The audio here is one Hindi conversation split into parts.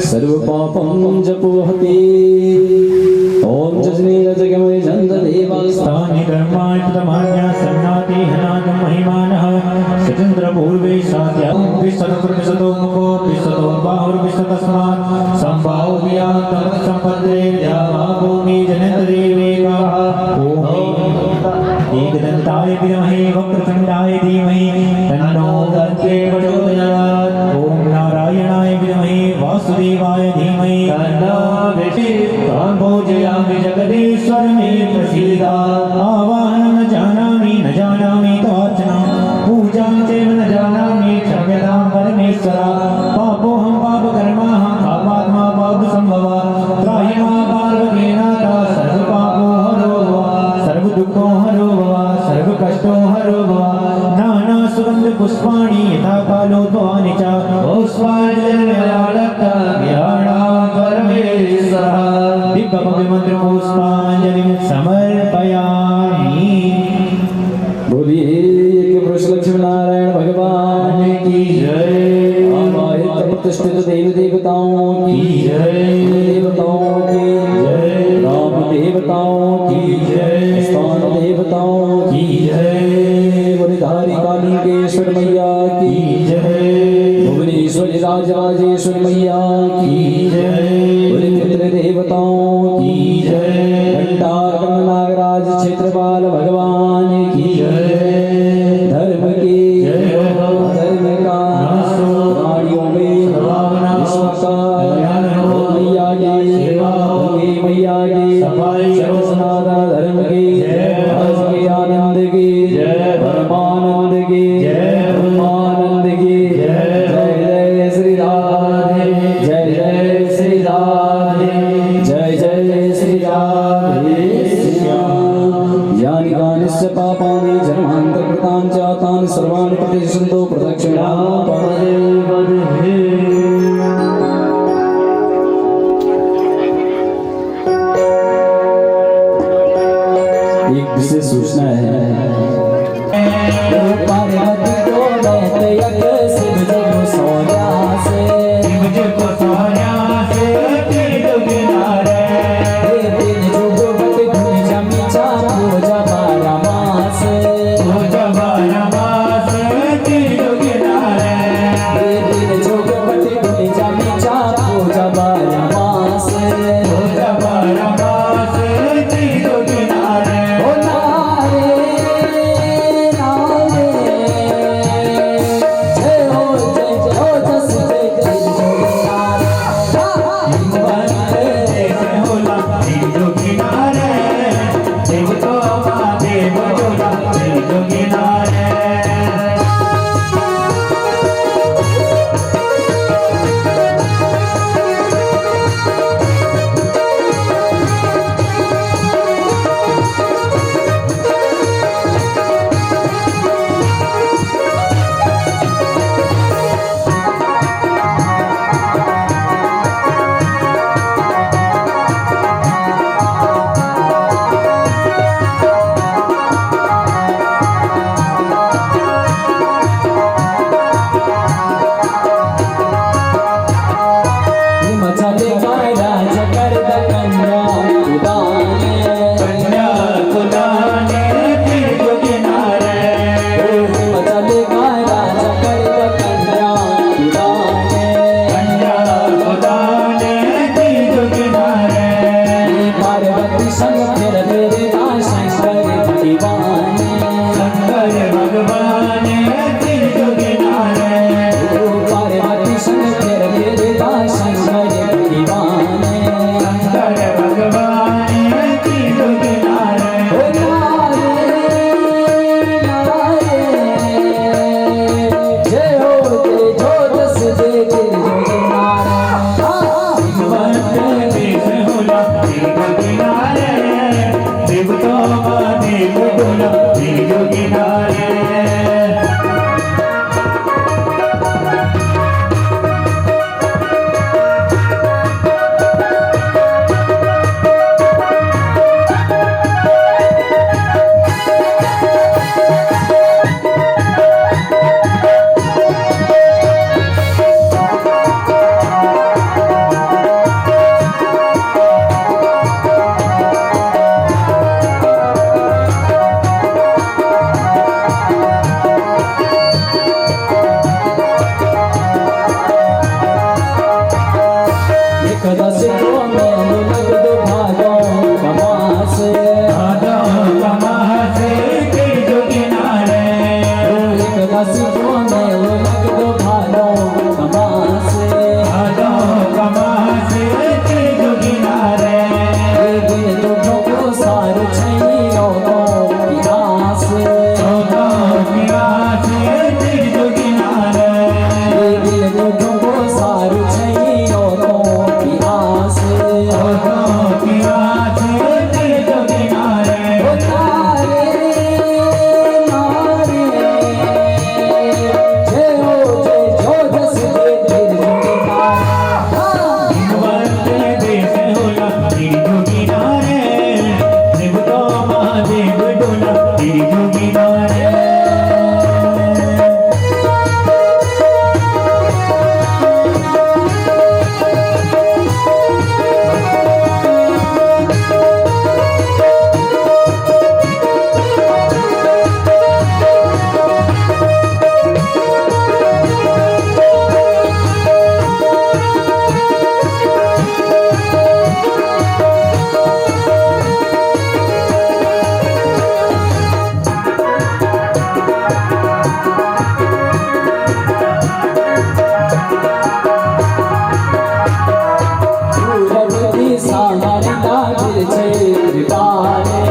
सर्व पापं जपोहति ओम जजनील जगमय जन्द देवास्तानि धर्माणि प्रमाण्या सन्नाति हनागम महिमानः सचन्द्र पूर्वे सात्या विसर्वप्रतिशतो मुखो विसतो बाहुर्विसतस्मात् संभाव व्यातम संपद्रे द्यावा भूमि जनन्तदेवेकाः ओम एकदन्ताय विद्महे वक्रतुण्डाय धीमहि तन्नो दन्ते प्रचोदयात् ओम नारायणाय विद्महे वासुदेवाय धीमहि तन्नो भोजयामि जगदीश्वर मे प्रसीदा आवाहनं न जानामि तवार्चनां पूजां चैव न जानामि क्षम्यतां परमेश्वरा पापोऽहं पापकर्माहं पापात्मा पापसम्भवा त्राहि मां पार्वतीनाथ सर्वपापो हरो भव सर्वदुःखो हरो भव सर्वकष्टो हरो भव नाना सुगन्ध पुष्पाणि यथा कालोद्भवानि च पुष्पाञ्जलिर्व्यालक्ता परमेश्वरः दिव्यमन्त्रपुष्पाञ्जलिं समर्पयामि। बोलिए कि पुरुष लक्ष्मी नारायण भगवान की जय। आवाहित प्रतिष्ठित देवी देवताओं की जय, देवताओं की जय, राम देवताओं की जय, स्थान देवताओं की जय, वरधारी कालिकेश्वर मैया की जय, भुवनेश्वरी राजराजेश्वर मैया की जय, पुत्र देवताओं की जय, घंटार नागराज क्षेत्रपाल भगवान की जय। धर्म की जय, धर्म का गाड़ियों में मैया की मैया की सर्वसनातन धर्म की आज के आनंद की परमानंद की परमानंद की जय जय श्री राधे, जय जय श्री राधे, जय जय श्री राधे श्याम। यानि कानिश्च पापानि जन्मान्तरकृतानि च तानि सर्वाणि प्रतिसन्तो प्रदक्षिणां पदे। एक विशेष सूचना है। पार्वती को कहते यज्ञ शिव जी को सोया से, शिव जी को सोया से तीन किनारे तीन जुग बट धुनी जमी चा पूजा 12 मास, पूजा 12 मास तीन किनारे तीन जुग बट धुनी जमी चा पूजा 12 मास, पूजा 12 मास तीन किनारे। ओ नारे नारे संग फिर फिरता शंकर दीवाने शंकर भगवान त्रिभुज किनारे पार्वती संग फिर फिरता शंकर दीवाने शंकर भगवान त्रिभुज किनारे जय हो जय जो दस जय त्रिभुज देश होला त्रिभुज किनारे देवता देव होला त्रिभुज किनारे एकदस को मेल लग दो भादो कमास भादो कमास त्रिभुज किनारे एकदस को मेल लग दो भादो कमास भादो कमास त्रिभुज किनारे दिल दुखों को सार छैयो तो विनाश छोटा विनाश त्रिभुज किनारे दिल दुखों को सार छैयो तो विनाश छोटा विनाश त्रिभुज किनारे ओ तारे नारे जय हो जय जो दस जय त्रिभुज किनारे देश होला त्रिभुज किनारे देवता महादेव डोला त्रिभुज किनारे पूरबती सामरी लागिल छे कृपाले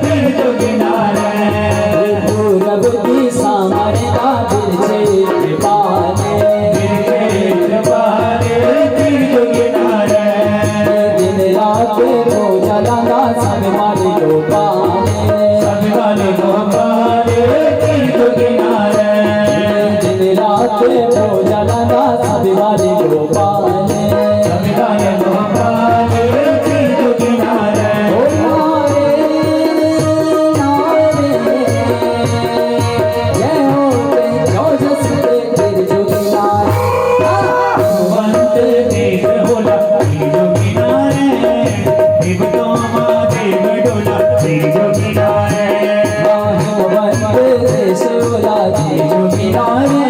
त्रिभुज किनारे पूरबती सामरी लागिल छे कृपाले त्रिभुज किनारे दिन रात रोजा लाला सब माली गोपाले सजवाले गोपाले त्रिभुज किनारे दिन रात रोजा लाला सब माली गोपाले सजवाले गोपाले त्रिभुज किनारे ओ नारे नारे जय हो जय जो जस जय त्रिभुज किनारे भगवंत देश होला त्रिभुज किनारे देवता महादेव डोला त्रिभुज किनारे देश होला त्रिभुज किनारे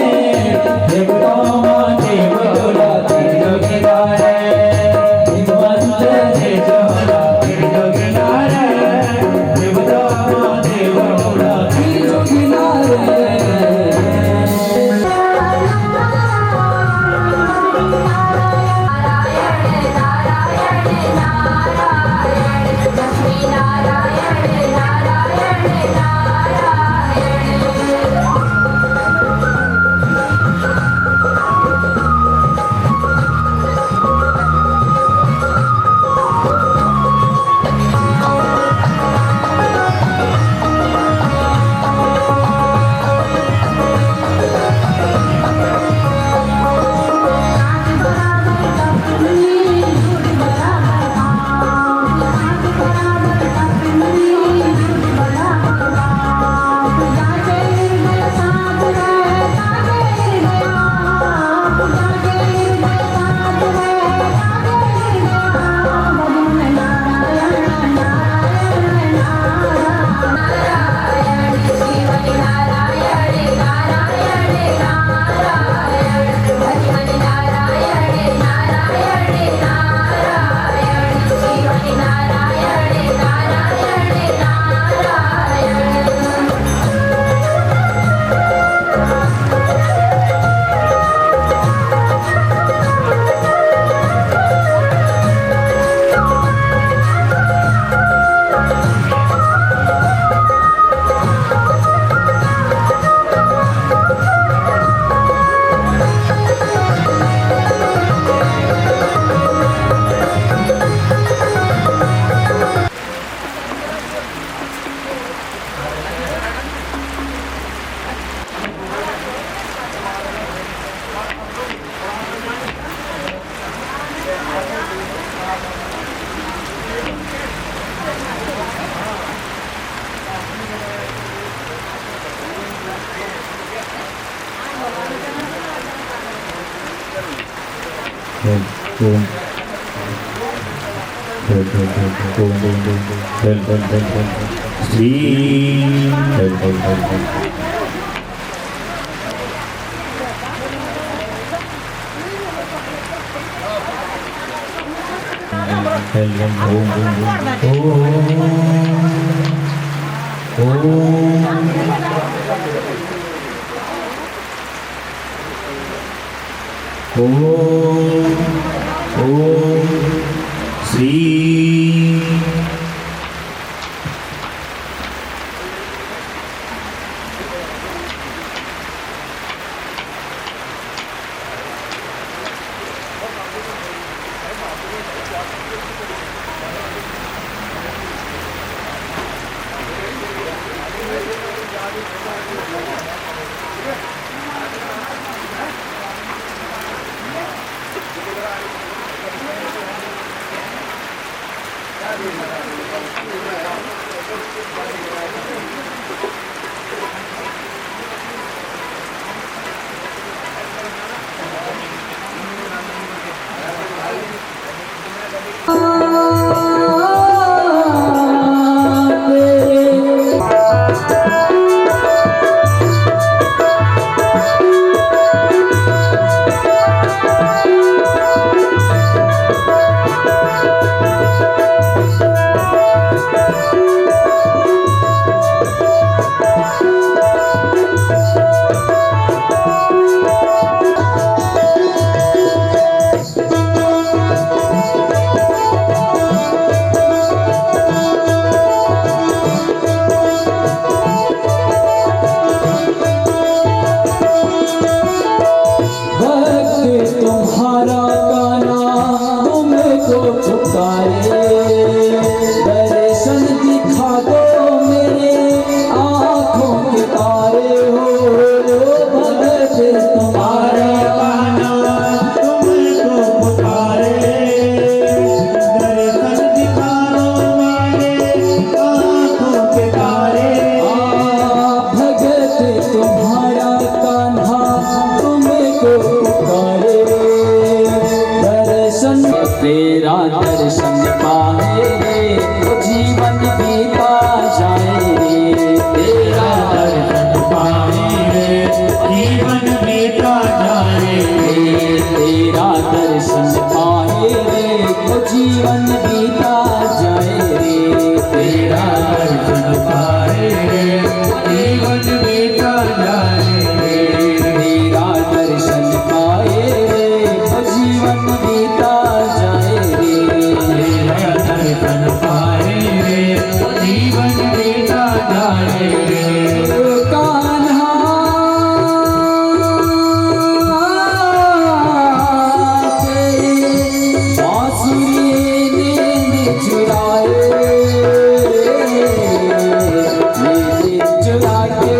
चुरा के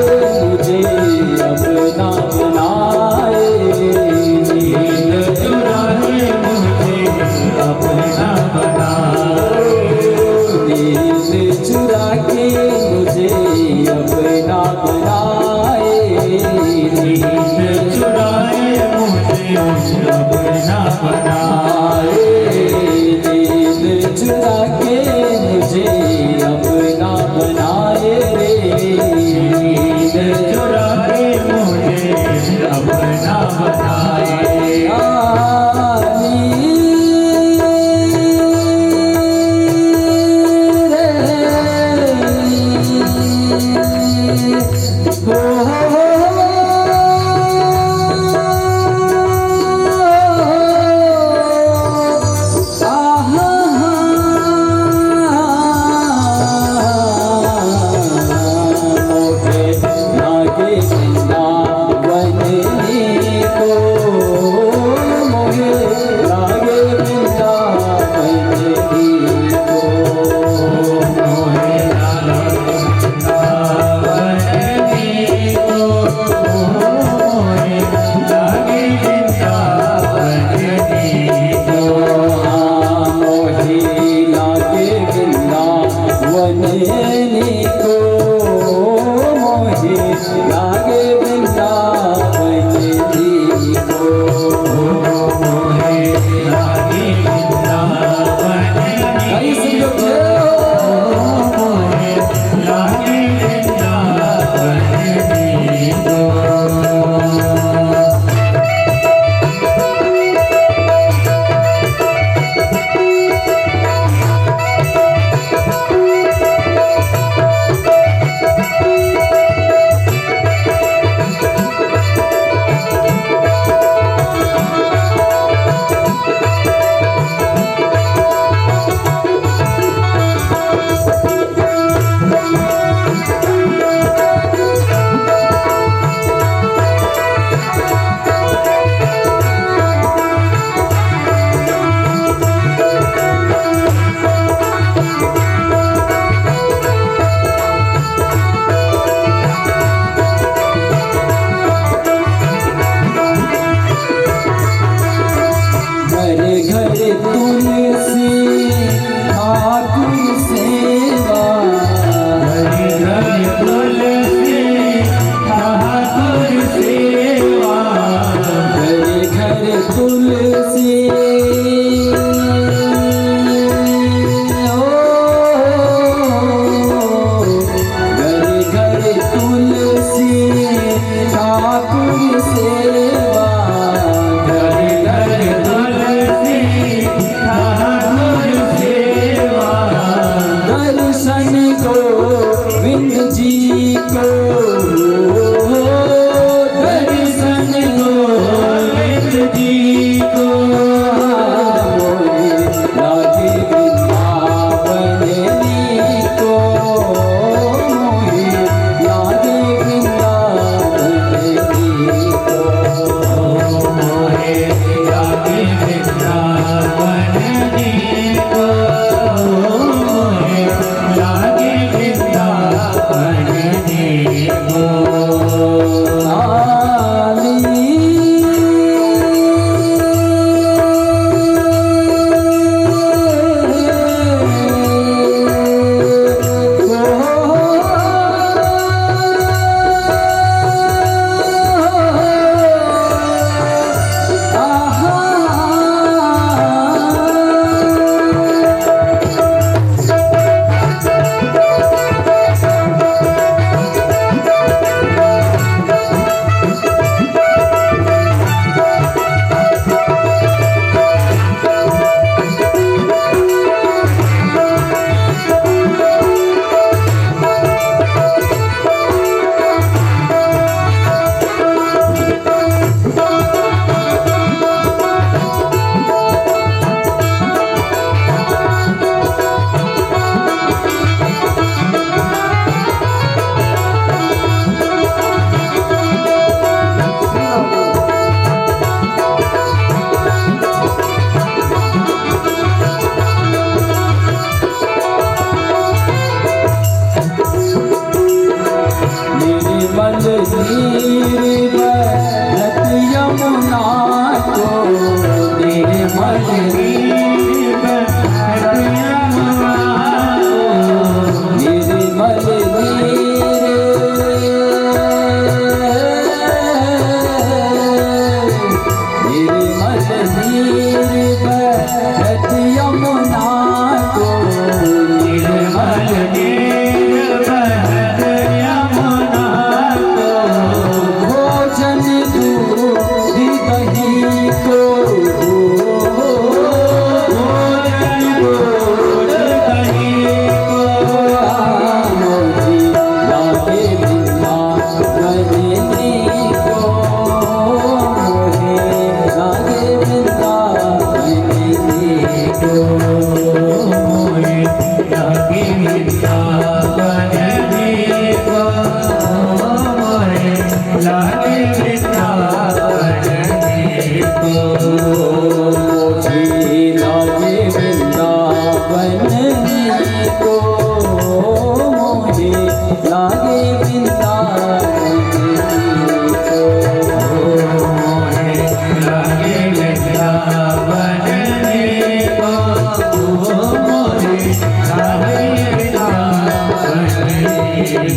वृंदावन देखो मोहे लागे वृंदावन देखो मोहे लागे वृंदावन को मोहे लागे वृंदावन को मोहे लागे वृंदावन देखो मोहे लागे वृंदावन देखो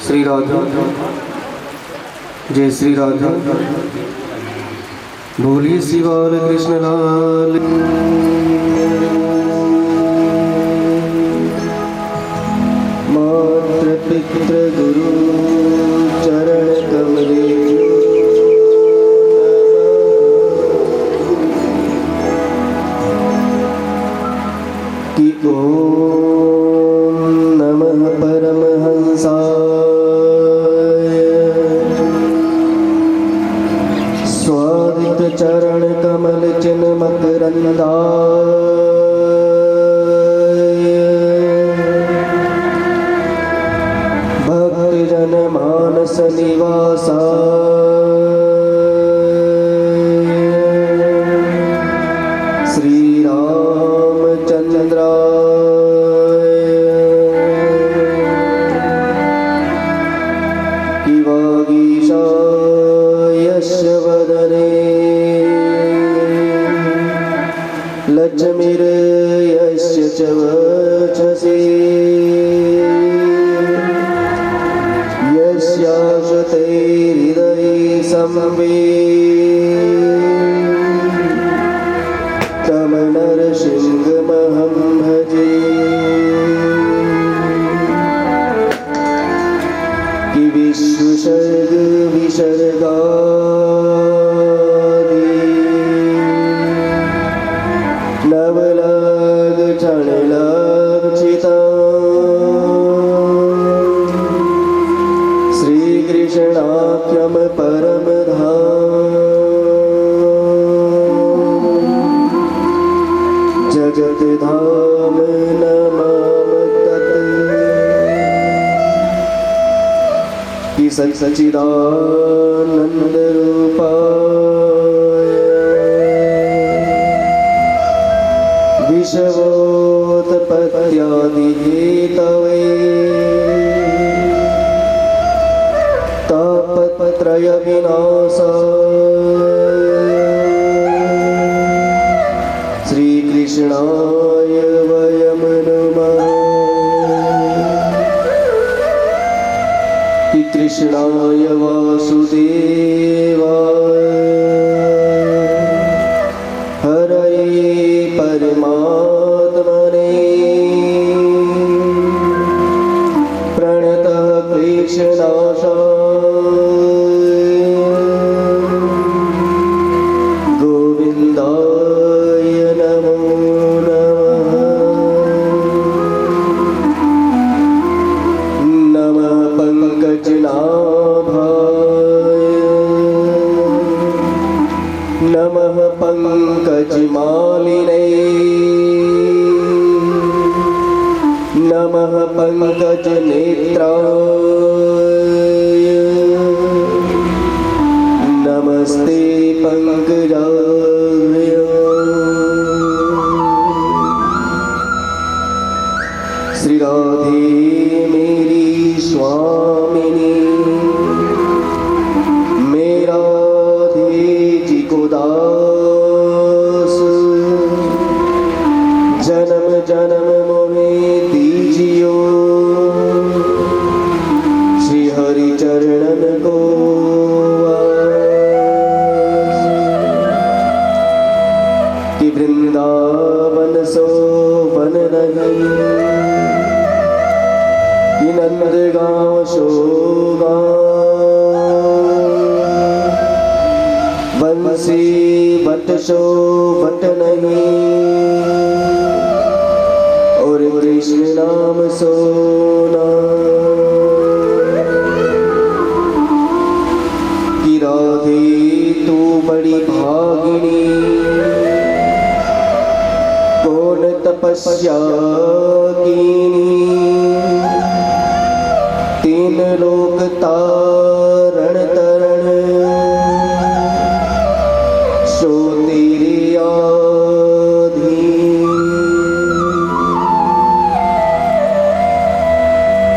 श्री राधा जय श्री राधा बोलिए श्री बाल कृष्ण लाल मात्र पितृ गुरु चरण कमले कि ओम नमः परमहंसाय स्वादित चरण कमल चिन्ह मकरंदाय भक्त जन मानस निवासाय श्री रामचंद्राय कि विश्वसर्ग विसर्गादि नवलग क्षणलग चिता श्रीकृष्णाख्यम परम धाम जगत धाम नमाम तत् कि सच्चिदानंद रूपाय विश्वोत्पत्त्यादि हेतवे तापत्रय विनाशाय श्रीकृष्णाय वयं नमः कि कृष्णाय वासुदेवाय हरये परमात्मने प्रणतः क्लेशनाशाय गोविन्दाय नमो नमः पङ्कजनाभाय नमः पङ्कजमालिने नमः पङ्कजनेत्राय नमस्ते पङ्कजाय श्री राधे मेरी स्वामिनी मेरा राधे जी को दास जन्म जन्म मोहे दीजियो श्री हरि चरणन को कि वृंदावन सो वन नहीं कि नंदगांव शोगा बंसी बट शो बट नहीं और कृष्ण नाम सोना कि राधे तू बड़ी भागिनी कौन तपस्या कीनी तीन लोक तारण तरण सो तेरे आधीन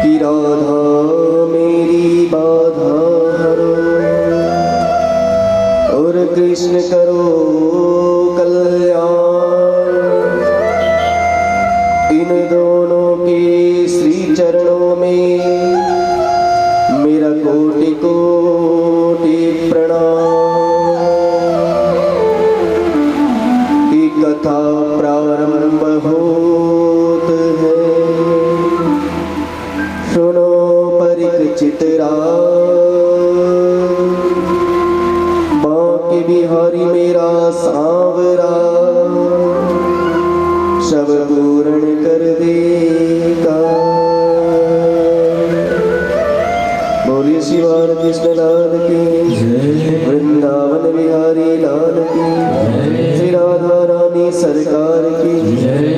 कि राधा मेरी बाधा हरो और कृष्ण करो कल्याण इन दोनों के श्री चरणों में मेरा कोटि कोटि प्रणाम की कथा प्रारंभ होत है सुनो परिचित बांके बिहारी मेरा सांवरा सब पूर्ण कर देगा बोलिए शिवार कृष्ण लाल की वृंदावन बिहारी लाल की श्री राधा रानी सरकार की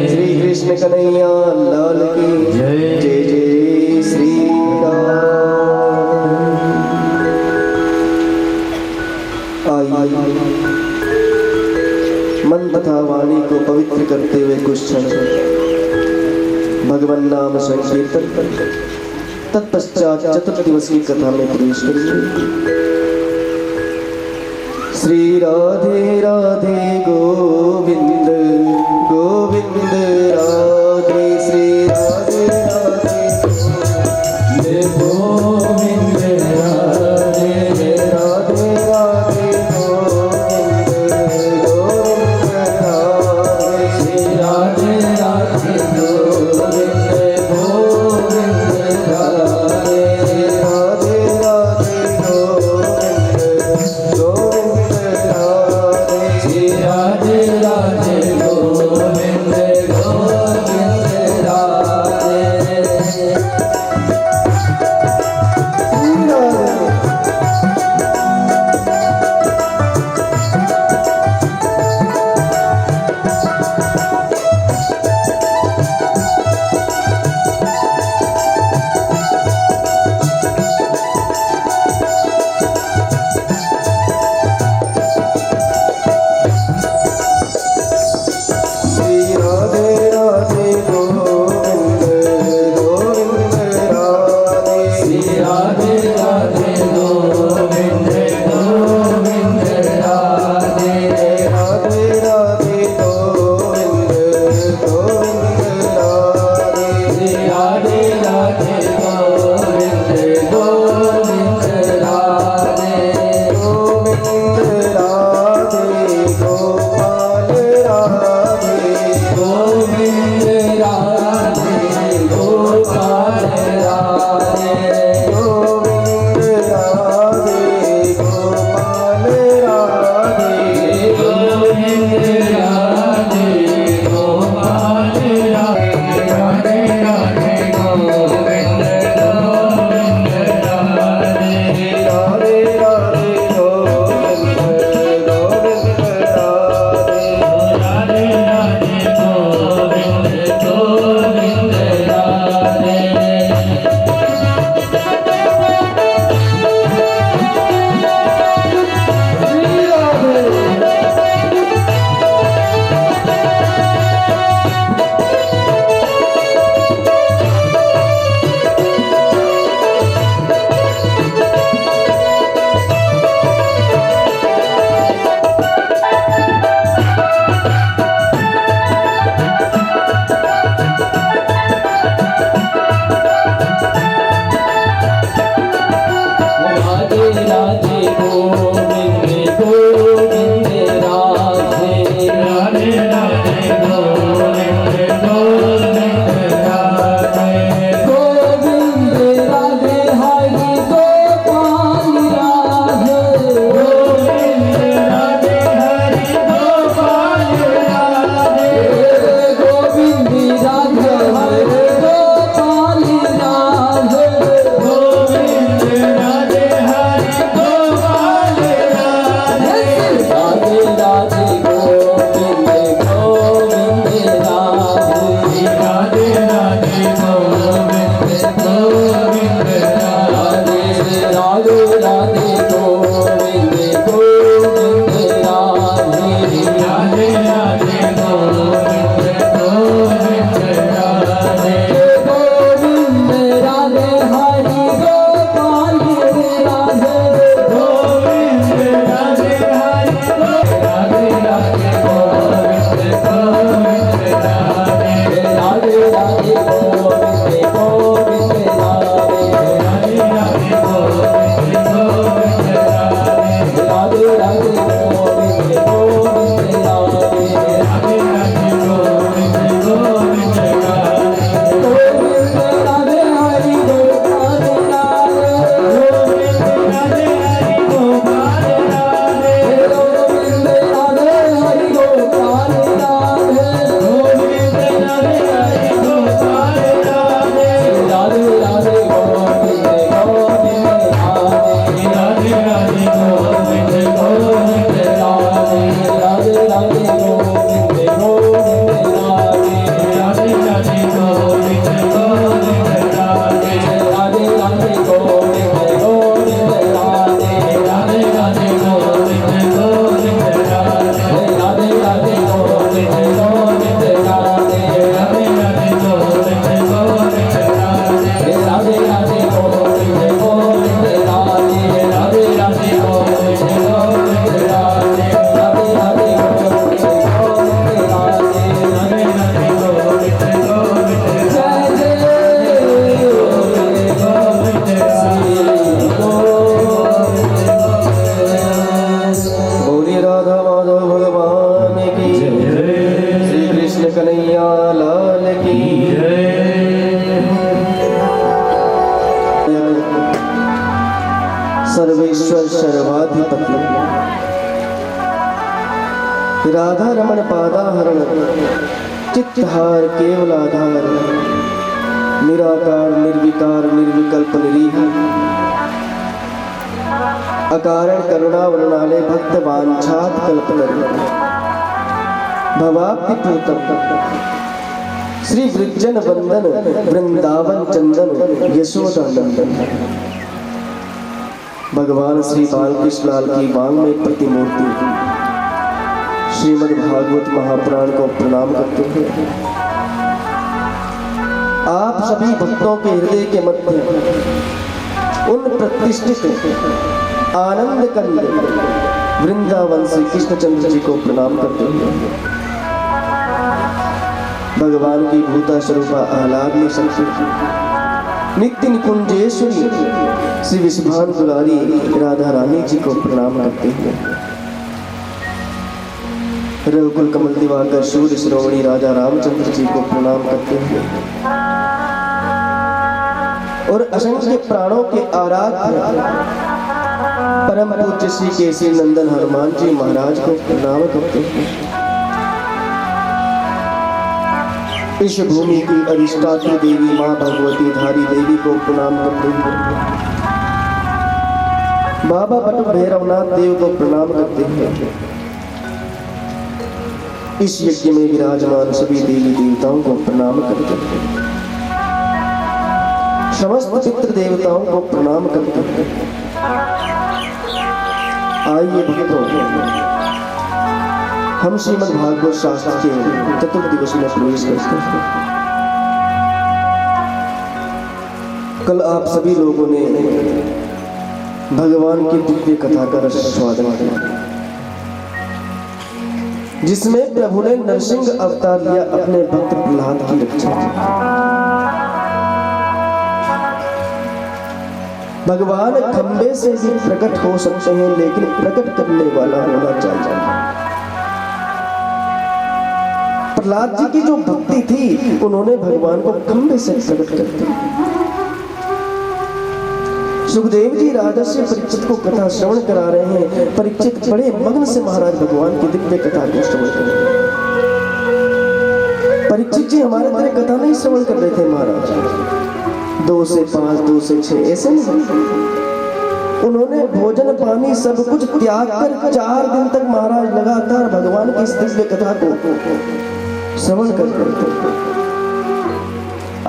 श्री कृष्ण कन्हैया लाल की जय जय श्री राम। आइए मन तथा वाणी को पवित्र करते हुए कुछ क्षण भगवान नाम संकीर्तन तत्पश्चात चतुर्दिवसीय कथा में प्रवेश करेंगे। श्री राधे राधे गोविंद गोविंद राधे श्री राधे राधे गोविंद राधे राधे राधे गोविंद गोविंद राधे श्री राधे राधे गोविंद गोविंद राधे राधे राधे राधे गोविंद गोविंद राधे राधे राधे गोविंद गोविंद राधे राधे राधे गोविंद गोविंद राधे गोविंद राधे गोपाल राधे गोविंद राधे गोपाल राधे गोविंद राधे गोपाल राधे गोविंद राधे गोपाल राधे राधे राधे गोविंद गोविंद राधे राधे राधे गोविंद गोविंद राधे राधे राधे गोविंद गोविंद राधे राधे राधे गोविंद गोविंद राधे राधे राधे गोविंद गोविंद राधे गोविंद राधे हरि गोपाल राधे गोविंद राधे हरि गोपाल राधे गोविंद राधे हरि गोपाल राधे गोविंद राधे हरि गोपाल राधे राधे राधे गोविंद गोविंद राधे राधे राधे गोविंद गोविंद राधे राधे राधे गोविंद गोविंद राधे राधे राधे गोविंद गोविंद राधे गोविंद राधे हरि गोपाल राधे गोविंद राधे हरि राधे राधे गोविंद गोविंद राधे राधे राधे गोविंद गोविंद राधे राधे राधे गोविंद गोविंद राधे राधे राधे गोविंद गोविंद राधे राधे राधे गोविंद गोविंद राधे गोविंद राधे हरि गोपाल राधे गोविंद राधे हरि गोपाल राधे गोविंद राधे हरि गोपाल राधे गोविंद राधे हरि गोपाल राधे राधे राधे गोविंद गोविंद राधे राधे राधे गोविंद गोविंद राधे राधे राधे गोविंद गोविंद राधे राधे राधे गोविंद गोविंद राधे राधे राधे गोविंद गोविंद राधे राधे राधे गोविंद गोविंद राधे राधे राधे गोविंद गोविंद राधे राधे राधे गोविंद गोविंद राधे राधे राधे गोविंद गोविंद राधे राधे राधे गोविंद गोविंद राधे राधे राधे गोविंद गोविंद राधे राधे राधे गोविंद गोविंद जय जय गोविंद श्री गोविंद बोलिए राधा माधव भगवान की श्री कृष्ण कन्हैया लाल की सर्वेश्वर सर्वाधिपति राधा रमण पादाहरण चित्तहार केवल आधार निराकार निर्विकार निर्विकल्प निरीह अकारण करुणा वर्णाले भक्त वांछात कल्पतरु भवाप्ति पूतम श्री वृज्जन वंदन वृंदावन चंदन यशोदा नंदन भगवान श्री बालकृष्ण लाल की वांग में प्रतिमूर्ति श्रीमद् भागवत महापुराण को प्रणाम करते हैं। आप सभी भक्तों के हृदय के मध्य उन प्रतिष्ठित आनंद कंद वृंदावन श्री कृष्णचंद्र जी को प्रणाम करते हैं। भगवान की भूता स्वरूपा आह्लादनी शक्ति नित्य निकुंजेश्वरी श्री विश्वभान दुलारी राधा रानी जी को प्रणाम करते हैं। रघुकुल कमल दिवाकर सूर्य श्रोमणी राजा रामचंद्र जी को प्रणाम करते हैं और असंख्य प्राणों के आराध्य परम पूज्य श्री केसरी नंदन हनुमान जी महाराज को प्रणाम करते हैं। इस भूमि की अधिष्ठात्री देवी मां भगवती धारी देवी को प्रणाम करते हैं। बाबा बटुक भैरवनाथ देव को प्रणाम करते हैं। इस यज्ञ में विराजमान सभी देवी देवताओं को प्रणाम करते हैं। समस्त पितृ देवताओं को प्रणाम करते हैं। आइए भक्तों, हम श्रीमद् भागवत शास्त्र के चतुर्थ दिवस में प्रवेश करते हैं। कल आप सभी लोगों ने भगवान की दिव्य कथा का रसास्वादन किया, जिसमें प्रभु ने नरसिंह अवतार लिया अपने भक्त प्रहलाद की रक्षा की। भगवान खंबे से भी प्रकट हो सकते हैं, लेकिन प्रकट करने वाला होना चाहिए। प्रहलाद जी की जो भक्ति थी, उन्होंने भगवान को खंबे से प्रकट कर दिया। सुखदेव जी राजर्षि परीक्षित को कथा श्रवण करा रहे हैं। परीक्षित बड़े मग्न से महाराज भगवान की दिव्य कथा को श्रवण कर रहे हैं। परीक्षित जी हमारे तरह कथा नहीं श्रवण कर रहे थे महाराज, 2 से 5, 2 से 6 ऐसे नहीं। उन्होंने भोजन पानी सब कुछ त्याग कर 4 दिन तक महाराज लगातार भगवान की इस दिव्य कथा को श्रवण कर रहे थे।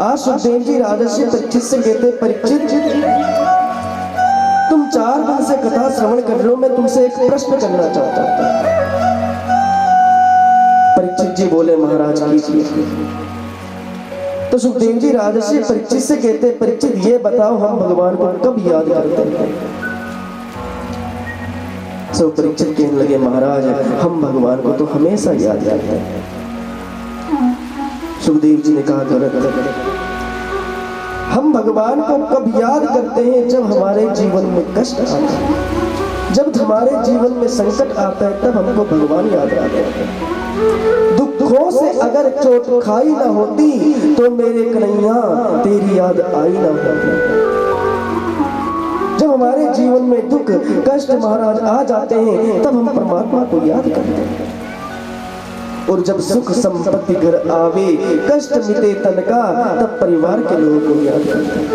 आज सुखदेव जी राजर्षि परीक्षित से कहते, परीक्षित तुम 4 दिन से कथा श्रवण कर लो, मैं तुमसे एक प्रश्न करना चाहता हूं। परीक्षित जी बोले, महाराज कीजिए। तो सुखदेव जी राजर्षि परीक्षित से कहते, परीक्षित ये बताओ, हम भगवान को कब याद करते हैं? सो परीक्षित कहने लगे, महाराज हम भगवान को तो हमेशा याद करते हैं। सुखदेव जी ने कहा, गलत। हम भगवान को कब याद करते हैं? जब हमारे जीवन में कष्ट आता है, जब हमारे जीवन में संकट आता है, तब हमको भगवान याद आता है। दुखों से अगर चोट खाई ना होती, तो मेरे कन्हैया तेरी याद आई ना होती। जब हमारे जीवन में दुख कष्ट महाराज आ जाते हैं, तब हम परमात्मा को याद करते हैं। और जब सुख संपत्ति घर आवे, कष्ट मिटे तन का, तब परिवार के लोगों को याद करते हैं।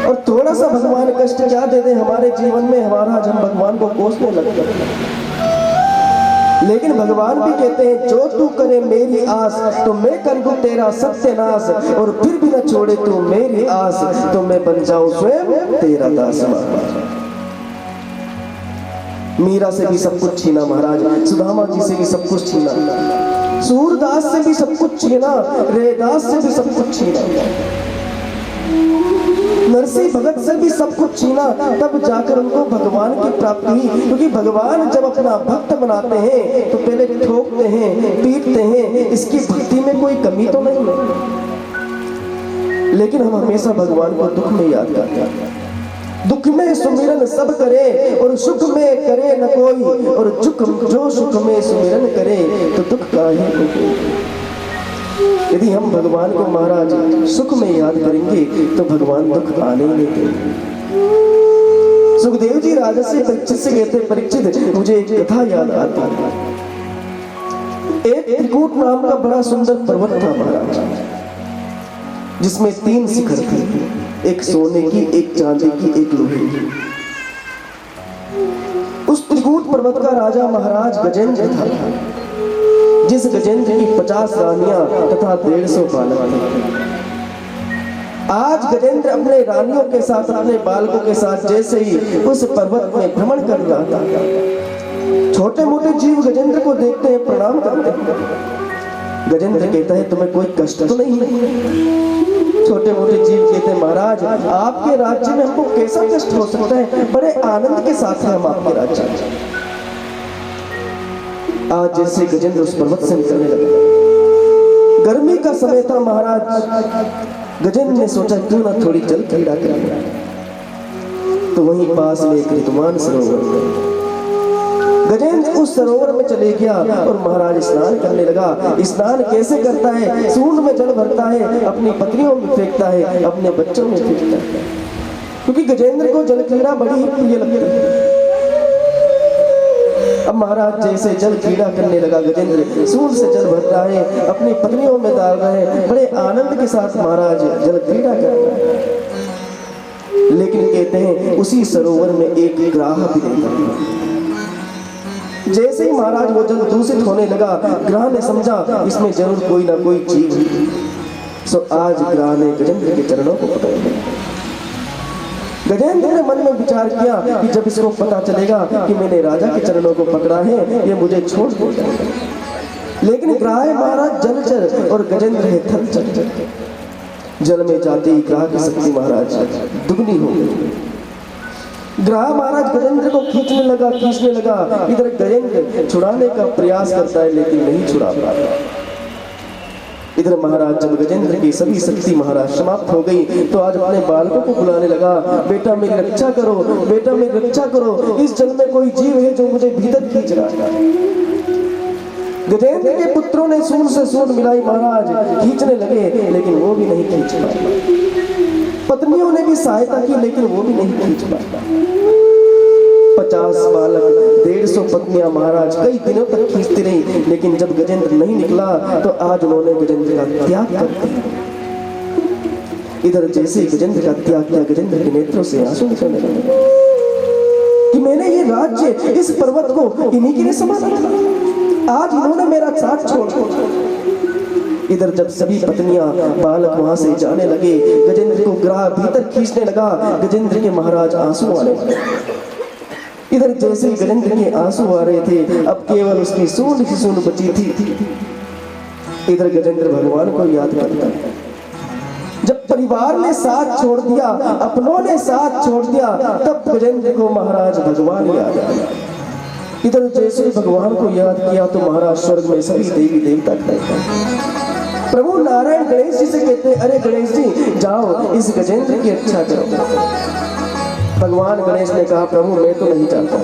और थोड़ा सा भगवान कष्ट क्या दे दे हमारे जीवन में, महाराज हम भगवान को कोसने लगते हैं। लेकिन भगवान भी कहते हैं, जो तू करे मेरी आस, तो मैं कर दूं तेरा सत्यानाश, और फिर भी न छोड़े तू मेरी आस, तो मैं बन जाऊं स्वयं तेरा दास। मीरा से भी सब कुछ छीना महाराज, सुदामा जी से भी सब कुछ छीना, सूरदास से भी सब कुछ छीना, रेदास से भी सब कुछ छीना, नरसिंह भगत से भी सब कुछ छीना, तब जाकर उनको भगवान की प्राप्ति हुई। क्योंकि भगवान जब अपना भक्त बनाते हैं तो पहले ठोकते हैं, पीटते हैं, इसकी भक्ति में कोई कमी तो नहीं है। लेकिन हम हमेशा भगवान को दुख में याद करते हैं। दुख में सुमिरन सब करे और सुख में करे न कोई, और जो सुख में सुमिरन करे तो दुख काहे को कोई। यदि हम भगवान को महाराज सुख में याद करेंगे, तो भगवान दुख आने नहीं देंगे। सुखदेव जी राजर्षि परीक्षित से कहते, परीक्षित मुझे एक कथा याद आती है। एक त्रिकूट नाम का बड़ा सुंदर पर्वत था महाराज, जिसमें 3 शिखर थे, एक सोने की, एक चांदी की, एक लोहे की। उस त्रिकूट पर्वत का राजा महाराज गजेंद्र था, जिस गजेंद्र की 50 रानियां तथा 150 बालक थे। आज गजेंद्र अपने रानियों के साथ, अपने बालकों के साथ जैसे ही उस पर्वत में भ्रमण कर रहा था, छोटे मोटे जीव गजेंद्र को देखते हैं, प्रणाम करते हैं। गजेंद्र कहता है तुम्हें कोई कष्ट तो नहीं है? छोटे मोटे जीव कहते हैं महाराज आपके राज्य में हमको कैसा कष्ट हो सकता है, बड़े आनंद के साथ हैं हम आपके राज्य में। आज जैसे गजेंद्र उस पर्वत से निकलने लगे, गर्मी का समय था महाराज, गजेंद्र ने सोचा क्यों ना थोड़ी जल क्रीड़ा करें, तो वहीं पास में एक ऋतुमान सरोवर, गजेंद्र उस सरोवर में चले गया और महाराज स्नान करने लगा। स्नान कैसे करता है? सूंड में जल भरता है, अपनी पत्नियों में फेंकता है, अपने बच्चों में फेंकता है, क्योंकि गजेंद्र को जल क्रीड़ा बड़ी ही प्रिय लगती है। अब महाराज जैसे जल क्रीड़ा करने लगा, गजेंद्र सूंड से जल भर रहा है, अपनी पत्नियों में डाल रहे हैं, बड़े आनंद के साथ महाराज जल क्रीड़ा कर रहे हैं। लेकिन कहते हैं उसी सरोवर में एक ग्राह भी रहता। जैसे ही महाराज वो जल दूषित होने लगा, ग्राह ने समझा इसमें जरूर कोई ना कोई चीज है, सो आज ग्राह ने गजेंद्र के चरणों को पकड़ लिया। गजेंद्र ने मन में विचार किया कि जब इसको पता चलेगा कि मैंने राजा के चरणों को पकड़ा है, ये मुझे छोड़ देगा। लेकिन ग्राह है महाराज जलचर और गजेंद्र है थलचर। जल में जाते ही ग्राह की शक्ति महाराज दुगनी हो गई। ग्राह महाराज गजेंद्र को खींचने लगा। इधर गजेंद्र छुड़ाने का प्रयास करता है लेकिन नहीं छुड़ा पाता। इधर महाराज जब गजेंद्र की सभी शक्ति महाराज समाप्त हो गई तो आज अपने बालकों को बुलाने लगा, बेटा मेरी रक्षा करो, बेटा मेरी रक्षा करो, इस जल में कोई जीव है जो मुझे भीतर खींच रहा है। गजेंद्र के पुत्रों ने सूंड से सूंड मिलाई, महाराज खींचने लगे लेकिन वो भी नहीं खींच पाए। पत्नियों ने भी सहायता की लेकिन वो भी नहीं खींच पाया। 50 बालक 150 पत्नियां महाराज कई दिनों तक खींचती रही, लेकिन जब गजेंद्र नहीं निकला तो आज उन्होंने गजेंद्र का त्याग कर दिया। इधर जैसे ही गजेंद्र का त्याग किया, गजेंद्र के नेत्रों से आंसू निकलने लगे कि मैंने ये राज्य, इस पर्वत को इन्हीं के लिए संभाला था, आज इन्होंने मेरा साथ छोड़ दिया। इधर जब सभी पत्नियां बालक वहां से जाने लगे, गजेंद्र को ग्राह भीतर खींचने लगा, गजेंद्र के महाराज आंसू आने लगे। इधर जैसे ही गजेंद्र के आंसू आ रहे थे, अब केवल उसकी सूंड की सूंड बची थी। इधर गजेंद्र भगवान को याद करता है। जब परिवार ने साथ छोड़ दिया, अपनों ने साथ छोड़ दिया, तब गजेंद्र को महाराज भगवान याद आया। इधर जैसे भगवान को याद किया तो महाराज स्वर्ग में सभी देवी देवता खड़े थे। प्रभु नारायण गणेश जी से कहते हैं, अरे गणेश जी जाओ इस गजेंद्र की रक्षा करो। भगवान गणेश ने कहा, प्रभु मैं तो नहीं चाहता,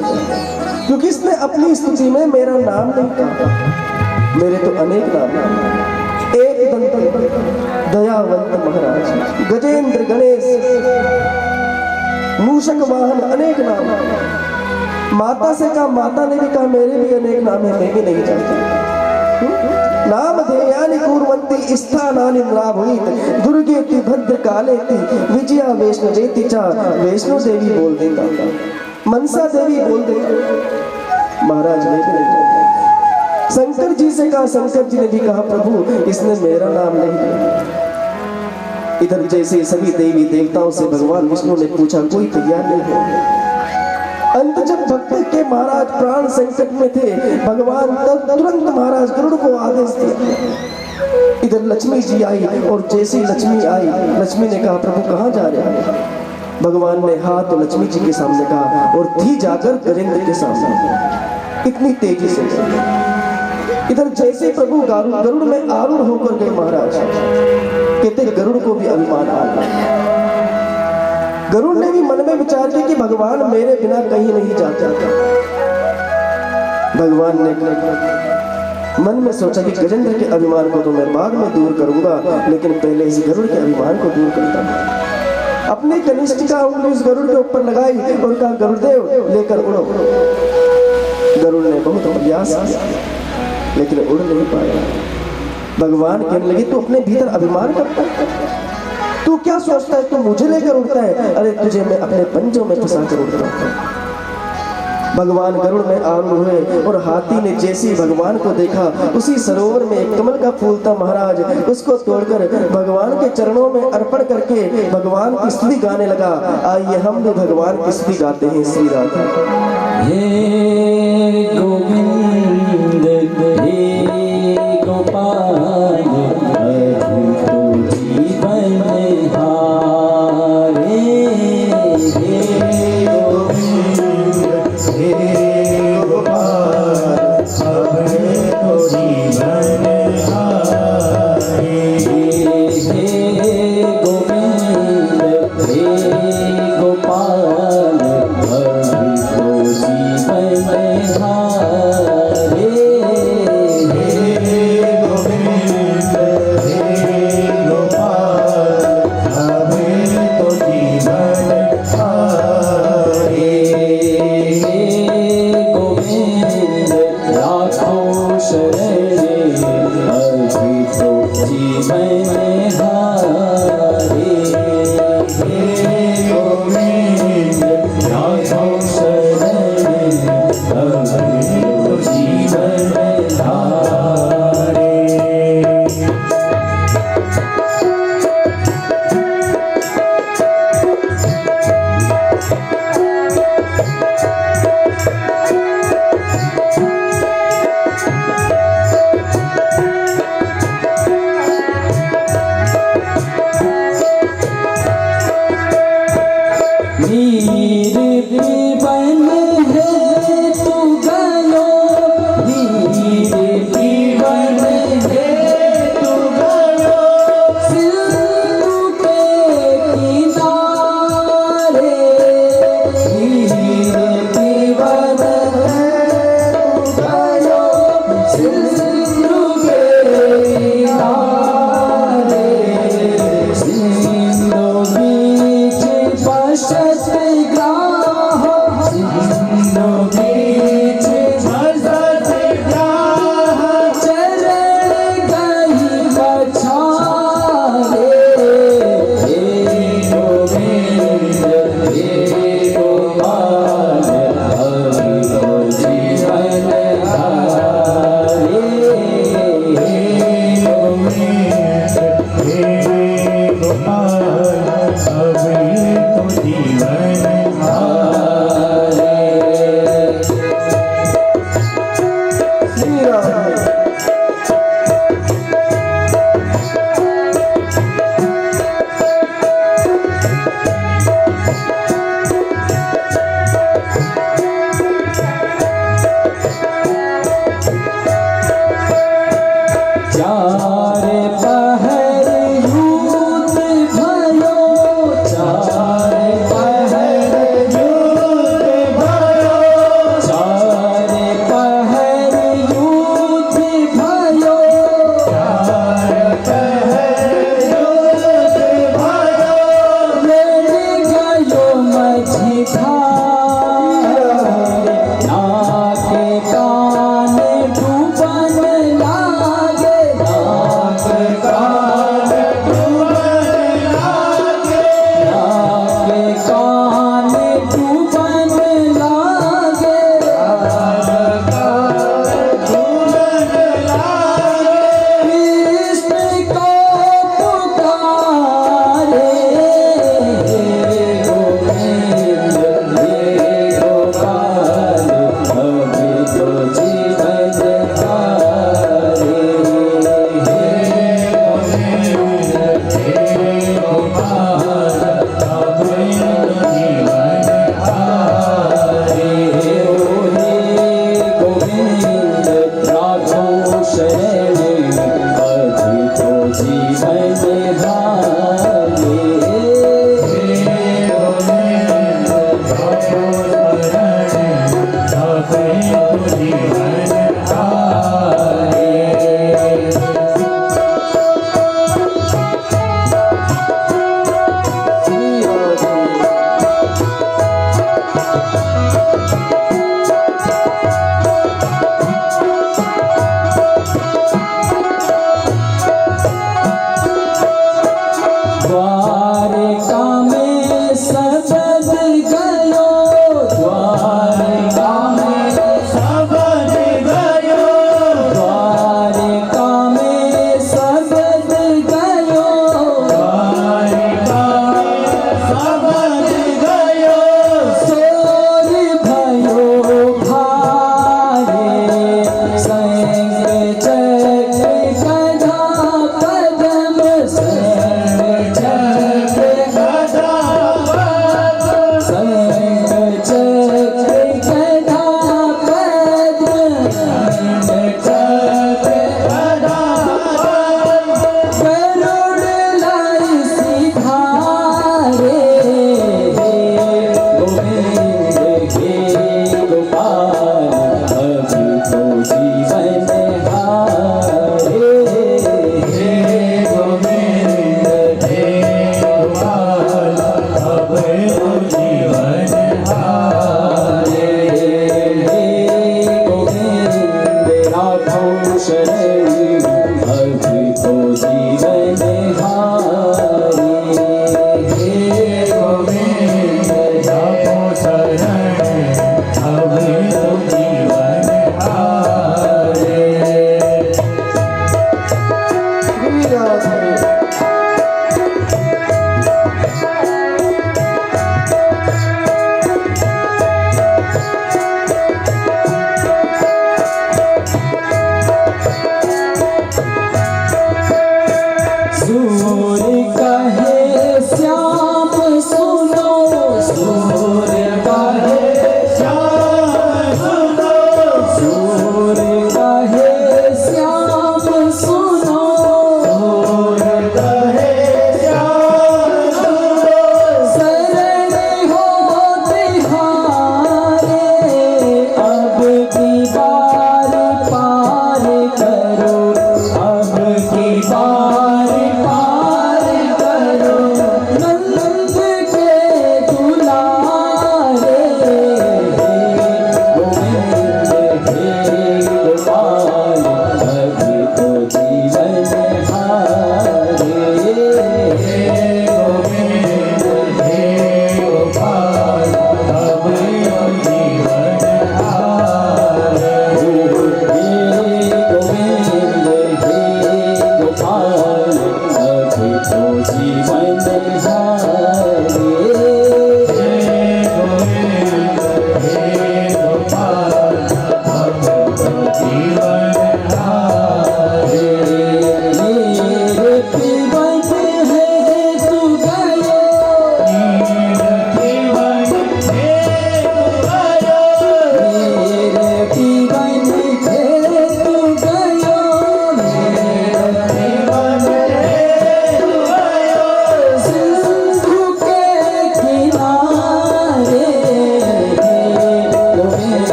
क्योंकि इसने अपनी स्तुति में मेरा नाम नहीं कहा। मेरे तो अनेक नाम हैं, एक दंत दयावंत महाराज, गजेंद्र, गणेश, मूषक वाहन, अनेक नाम। माता से कहा, माता ने भी कहा मेरे भी अनेक नाम है, मैं भी नहीं चाहता। नाम ध्येयानि कुर्वन्ति स्थानानि लाभुत, दुर्गेति भद्र कालेति विजया वैष्णवेति च। वैष्णो देवी बोल देता, मनसा देवी बोल देता, महाराज मैं भी नहीं चाहता। शंकर जी से कहा, शंकर जी ने भी कहा प्रभु इसने मेरा नाम नहीं लिया। इधर जैसे सभी देवी देवताओं से भगवान विष्णु ने पूछा, कोई तैयार नहीं है। अंत जब भक्त के महाराज प्राण संकट में थे, भगवान तब तुरंत महाराज गरुड़ को आदेश दिया। इधर लक्ष्मी जी आई और जैसे लक्ष्मी आई, लक्ष्मी ने कहा प्रभु कहाँ जा रहे हैं? भगवान ने हाथ तो लक्ष्मी जी के सामने कहा और थी जाकर गजेंद्र के सामने, इतनी तेजी से। इधर जैसे प्रभु गरुड़ में आरूढ़ होकर गए महाराज, कहते गरुड़ को भी अभिमान आ गया। गरुड़ ने भी मन में विचार किया कि भगवान मेरे बिना कहीं नहीं जाता। भगवान ने मन में सोचा कि गजेंद्र के अभिमान को तो मैं बाद में दूर करूंगा, लेकिन पहले इस गरुड़ के अभिमान को दूर करता हूं। अपने कनिष्ठ का उंगली उस गरुड़ के ऊपर लगाई और कहा गरुड़देव लेकर उड़ो। गरुड़ ने बहुत प्रयास किया लेकिन उड़ नहीं पाया। भगवान कहने लगे तू अपने भीतर अभिमान करता है, तू क्या सोचता है तू मुझे लेकर उड़ता है? अरे तुझे मैं अपने पंजों में फंसा कर उड़ता हूं। भगवान गरुड़ में आरूढ़ हुए और हाथी ने जैसे ही भगवान को देखा, उसी सरोवर में एक कमल का फूल था महाराज, उसको तोड़कर भगवान के चरणों में अर्पण करके भगवान की स्तुति गाने लगा। आइए हम भी भगवान की स्तुति गाते हैं। श्री राधे। हे गोविंद हे गोपाल जीवन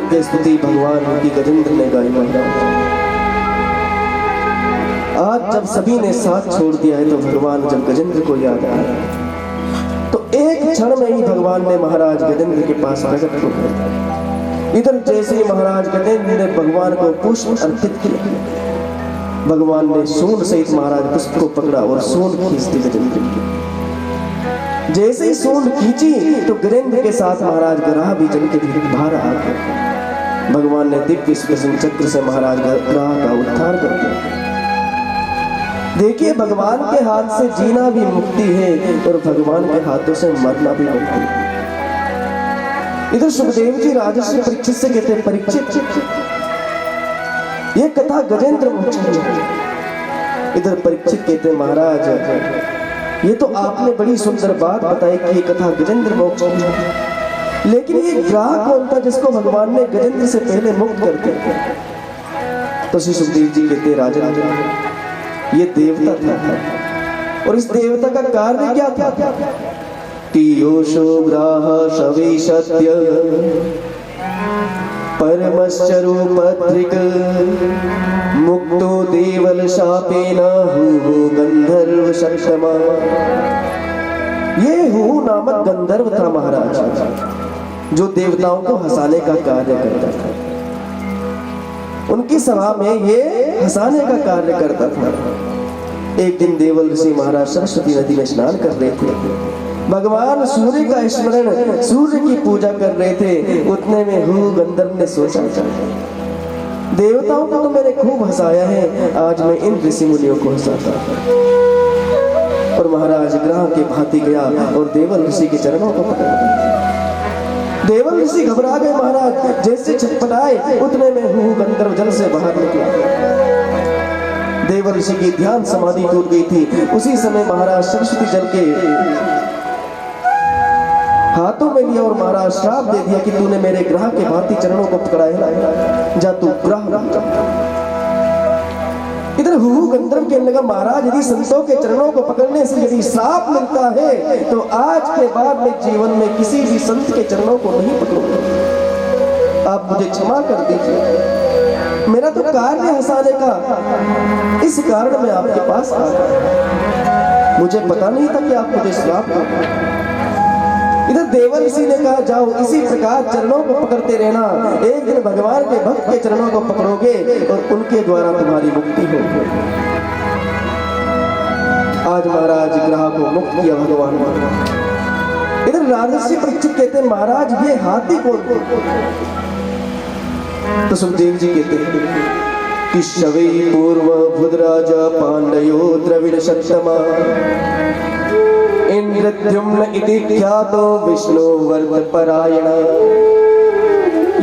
दिव्य स्तुति भगवान की गजेंद्र ने गाई महाराज। आज जब सभी ने साथ छोड़ दिया है तो भगवान जब गजेंद्र को याद आया तो एक क्षण में ही भगवान ने महाराज गजेंद्र के पास प्रकट हो गए। इधर जैसे ही महाराज गजेंद्र ने भगवान को पुष्प अर्पित किया, भगवान ने सूंड सहित महाराज पुष्प को पकड़ा और सूंड खींच दी गजेंद्र की। जैसे ही सूंड खींची तो गजेंद्र के साथ महाराज गराह भी जल के बाहर आ गए। भगवान ने दिव्य सुदर्शन चक्र से महाराज गराह का उद्धार कर दिया। देखिए, भगवान के हाथ से जीना भी मुक्ति है और भगवान के हाथों से मरना भी मुक्ति है। इधर सुखदेव जी राजर्षि परीक्षित से कहते हैं, परीक्षित ये कथा गजेंद्र मोक्ष की है। इधर परीक्षित कहते हैं, महाराज ये तो आपने बड़ी सुंदर बात बताई कि ये कथा गजेंद्र मोक्ष की है, लेकिन ये ग्राह कौन था जिसको भगवान ने गजेंद्र से पहले मुक्त कर दिया? तो श्री सुखदेव जी कहते हैं, राजन ये देवता था और इस देवता का कार्य क्या था कि योशो ग्राह शवि सत्य परमश्चरूपत्रिक मुक्तो देवल शापेन हु गंधर्व शक्षमा। ये हु नामक गंधर्व था महाराज, जो देवताओं को हंसाने का कार्य करता था। उनकी सभा में ये हंसाने का कार्य करता था। एक दिन देवल ऋषि महाराज सरस्वती नदी में स्नान कर रहे थे। भगवान सूर्य का स्मरण, सूर्य की पूजा कर रहे थे। उतने में हु गंधर्व ने सोचा, देवताओं को तो मैंने खूब हंसाया है, आज मैं इन ऋषि मुनियों को हंसाता। और महाराज ग्रह के भांति गया और देवल ऋषि के चरणों को पकड़ा। देवल ऋषि घबरा गए महाराज, जैसे छटपटाए उतने में हु गंधर्व जल से बाहर निकला। देवल ऋषि की ध्यान समाधि टूट गई थी। उसी समय महाराज सरस्वती जल के हाथों में लिया और महाराज श्राप दे दिया कि तूने मेरे ग्रह के भांति चरणों को पकड़ा है, जा तू ग्रह। इधर हु गंधर्व कहने लगा, महाराज यदि संतों के चरणों को पकड़ने से यदि श्राप मिलता है तो आज के बाद में जीवन में किसी भी संत के चरणों को नहीं पकड़ूंगा। आप मुझे क्षमा कर दीजिए, मेरा तो कार्य हंसाने का, इस कारण मैं आपके पास आ गया। मुझे पता नहीं था कि आप मुझे श्राप देंगे। इधर देवल ऋषि ने कहा, जाओ इसी प्रकार चरणों को पकड़ते रहना, एक दिन भगवान के भक्त के चरणों को पकड़ोगे और उनके द्वारा तुम्हारी मुक्ति होगी। आज महाराज ग्रह को मुक्त किया भगवान। इधर राजर्षि परीक्षित कहते हैं, महाराज ये हाथी कौन? तो सुखदेव जी कहते हैं कि शवै पूर्व भुद्राजा पांडयो द्रविड़ सत्तमा इंद्रद्युम्न इति ख्यातो विष्णु वर्त परायण।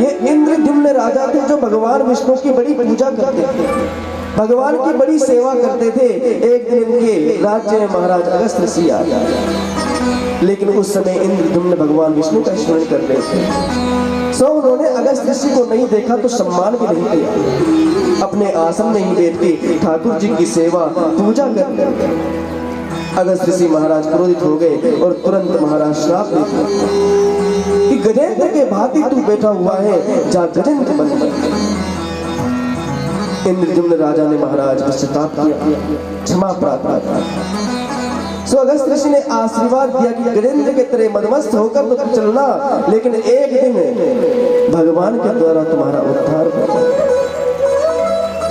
ये इंद्रद्युम्न राजा थे जो भगवान विष्णु की बड़ी पूजा करते थे, भगवान की बड़ी सेवा करते थे। एक दिन इनके राज्य में महाराज अगस्त ऋषि आ गए, लेकिन उस समय इंद्रद्युम्न भगवान विष्णु का स्मरण कर रहे थे। सो उन्होंने अगस्त ऋषि को नहीं देखा तो सम्मान भी नहीं किया, अपने आसन में ही बैठ के ठाकुर जी की सेवा पूजा कर। अगस्त ऋषि महाराज क्रोधित हो गए और तुरंत महाराज श्राप दे दिया कि गजेंद्र के भांति तू बैठा हुआ है, जा गजेंद्र बन। इंद्रद्युम्न राजा ने महाराज पश्चाताप किया, क्षमा प्रार्थना की। सो अगस्त ऋषि ने आशीर्वाद दिया कि गजेंद्र के तरह मदमस्त होकर तो चलना, लेकिन एक दिन भगवान के द्वारा तुम्हारा उद्धार होगा।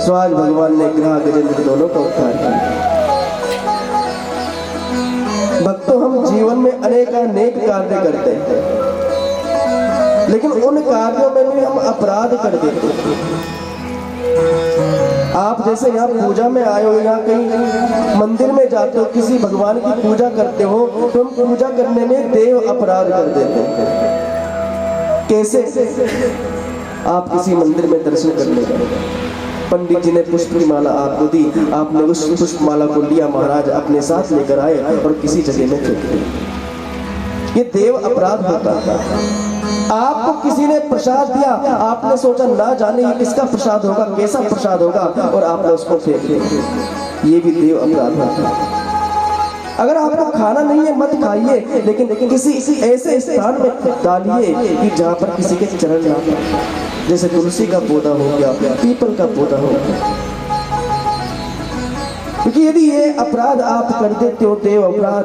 सो आज भगवान ने ग्रह गजेंद्र दोनों का उद्धार किया। भक्तों, हम जीवन में अनेक कार्य करते हैं, लेकिन उन कार्यों में भी हम अपराध कर देते हैं। आप जैसे यहाँ पूजा में आए हो, यहाँ कहीं मंदिर में जाते हो, किसी भगवान की पूजा करते हो, तो हम पूजा करने में देव अपराध कर देते हैं। कैसे? आप किसी मंदिर में दर्शन करने गए, पंडित जी ने पुष्प की माला आपको दी, आपने उस पुष्प माला को लिया, महाराज अपने साथ लेकर आए और किसी जगह में फेंक दिया। ये देव अपराध होता है। आपको किसी ने प्रसाद दिया, आपने सोचा ना जाने ये किसका प्रसाद होगा, कैसा प्रसाद होगा, और आपने उसको फेंक दिया, ये भी देव अपराध होता है। अगर आपको खाना नहीं है मत खाइए, लेकिन किसी ऐसे स्थान में डालिए कि जहाँ पर किसी के चरण ना। जैसे तुलसी का पौधा हो गया, पीपल का पौधा हो गया। क्योंकि यदि ये अपराध आप कर देते हो देव अपराध,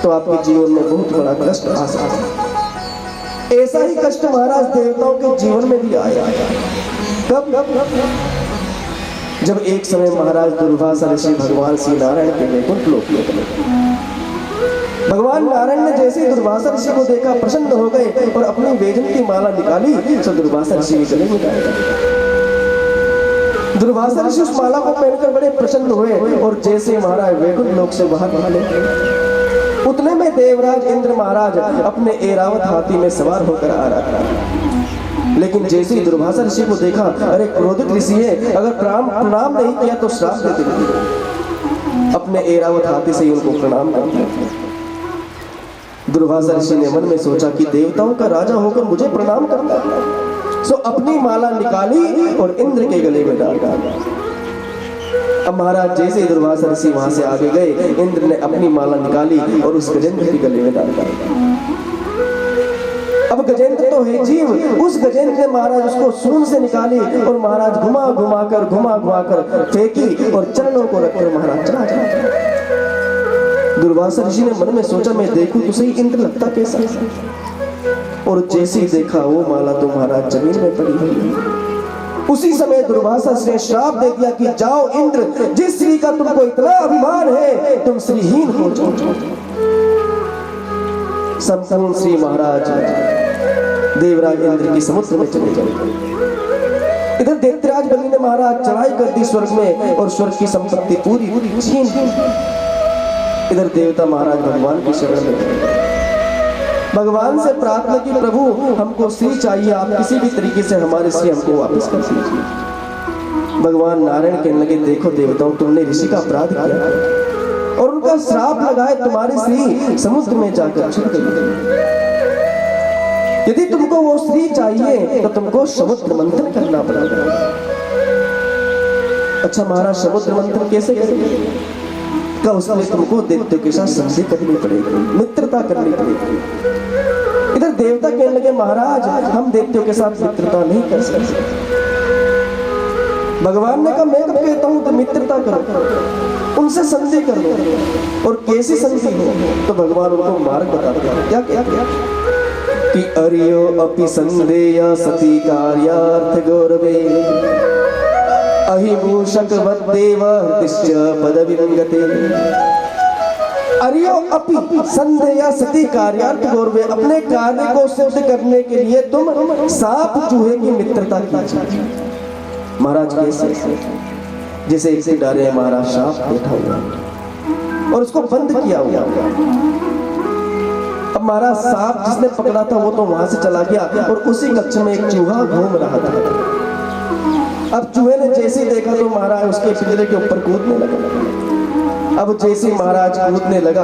तो आपके जीवन में बहुत बड़ा कष्ट आ सकता है। ऐसा ही कष्ट महाराज देवताओं के जीवन में भी आया। कब? जब एक समय महाराज दुर्वासा ऋषि भगवान श्री नारायण के वैकुंठ लोक में गए। भगवान नारायण ने जैसे ही दुर्वासा ऋषि को देखा प्रसन्न हो गए और अपनी वेदन की माला निकाली तो दुर्वासा ऋषि के गले में डाल दी। दुर्वासा ऋषि उस माला को पहनकर बड़े प्रसन्न हुए और जैसे महाराज वैकुंठ लोक से बाहर निकले, उतने में देवराज इंद्र महाराज अपने ऐरावत हाथी में सवार होकर आ रहा था। लेकिन जैसे ही दुर्वासा ऋषि को देखा, अरे क्रोधित ऋषि है, अगर प्रणाम नहीं किया तो श्राप देते थे। अपने ऐरावत हाथी से ही उनको प्रणाम कर दिया। दुर्वासा ऋषि ने मन में सोचा कि देवताओं का राजा होकर मुझे प्रणाम करता है, सो अपनी माला निकाली और इंद्र के गले में डाल डाला। अब महाराज जैसे दुर्वासा ऋषि वहां से आगे गए, इंद्र ने अपनी माला निकाली और उस गजेंद्र के गले में डाल डाला। अब गजेंद्र तो है जीव, उस गजेंद्र ने महाराज उसको सूंड से निकाली और महाराज घुमा घुमा कर फेंकी और चरणों को रखकर महाराज चला गया। दुर्वासा ऋषि ने मन में सोचा, मैं देखूं तो सही इंद्र लगता कैसा है। और जैसे ही देखा वो माला तो महाराज जमीन में पड़ी हुई है। उसी समय दुर्वासा ने श्राप दे दिया कि जाओ इंद्र, जिस श्री का तुमको इतना अभिमान है तुम श्रीहीन हो जाओ। संपूर्ण श्री महाराज देवराज इंद्र की समुद्र में चले गए। इधर दैत्यराज बलि ने महाराज चढ़ाई कर दी स्वर्ग में और स्वर्ग की संपत्ति पूरी छीन ली। इधर देवता महाराज भगवान की शरण में भगवान से प्रार्थना की, प्रभु हमको श्री चाहिए, आप किसी भी तरीके से हमारे श्री हमको वापस कर दीजिए। भगवान नारायण कहने लगे, देखो देवताओं, तुमने ऋषि का अपराध किया और उनका श्राप लगाए तुम्हारी श्री समुद्र में जाकर छिप गई। यदि तुमको वो श्री चाहिए तो तुमको समुद्र मंथन करना पड़ेगा। अच्छा महाराज, समुद्र मंथन कैसे करेंगे? का उसमें तुमको दैत्यों के साथ संधि करनी पड़ेगी, मित्रता करनी पड़ेगी। इधर देवता कहने लगे, महाराज हम दैत्यों के साथ मित्रता नहीं कर सकते। भगवान ने कहा, मैं कब कहता हूं तो मित्रता करो, उनसे संधि कर लो। और कैसी संधि हो? तो भगवान उनको मार्ग बताते हैं। क्या क्या क्या कि अर्यो अपि संदेय सती कार्यार्थ गौरवे अहिमूषक वद्देव हृदिश्च पदविंगते। अर्यो अपि संदेय सती कार्यार्थ गौरवे, अपने कार्य को सिद्ध करने के लिए तुम सांप चूहे की मित्रता कीजिए। महाराज कैसे? जैसे एक किनारे है महाराज सांप बैठा हुआ और उसको बंद किया हुआ। अब महाराज सांप जिसने पकड़ा था वो तो वहां से चला गया और उसी कक्ष में एक चूहा घूम रहा था। अब चूहे ने जैसे ही देखा तो महाराज उसके पिंजरे के ऊपर कूदने लगा। अब जैसे ही महाराज कूदने लगा,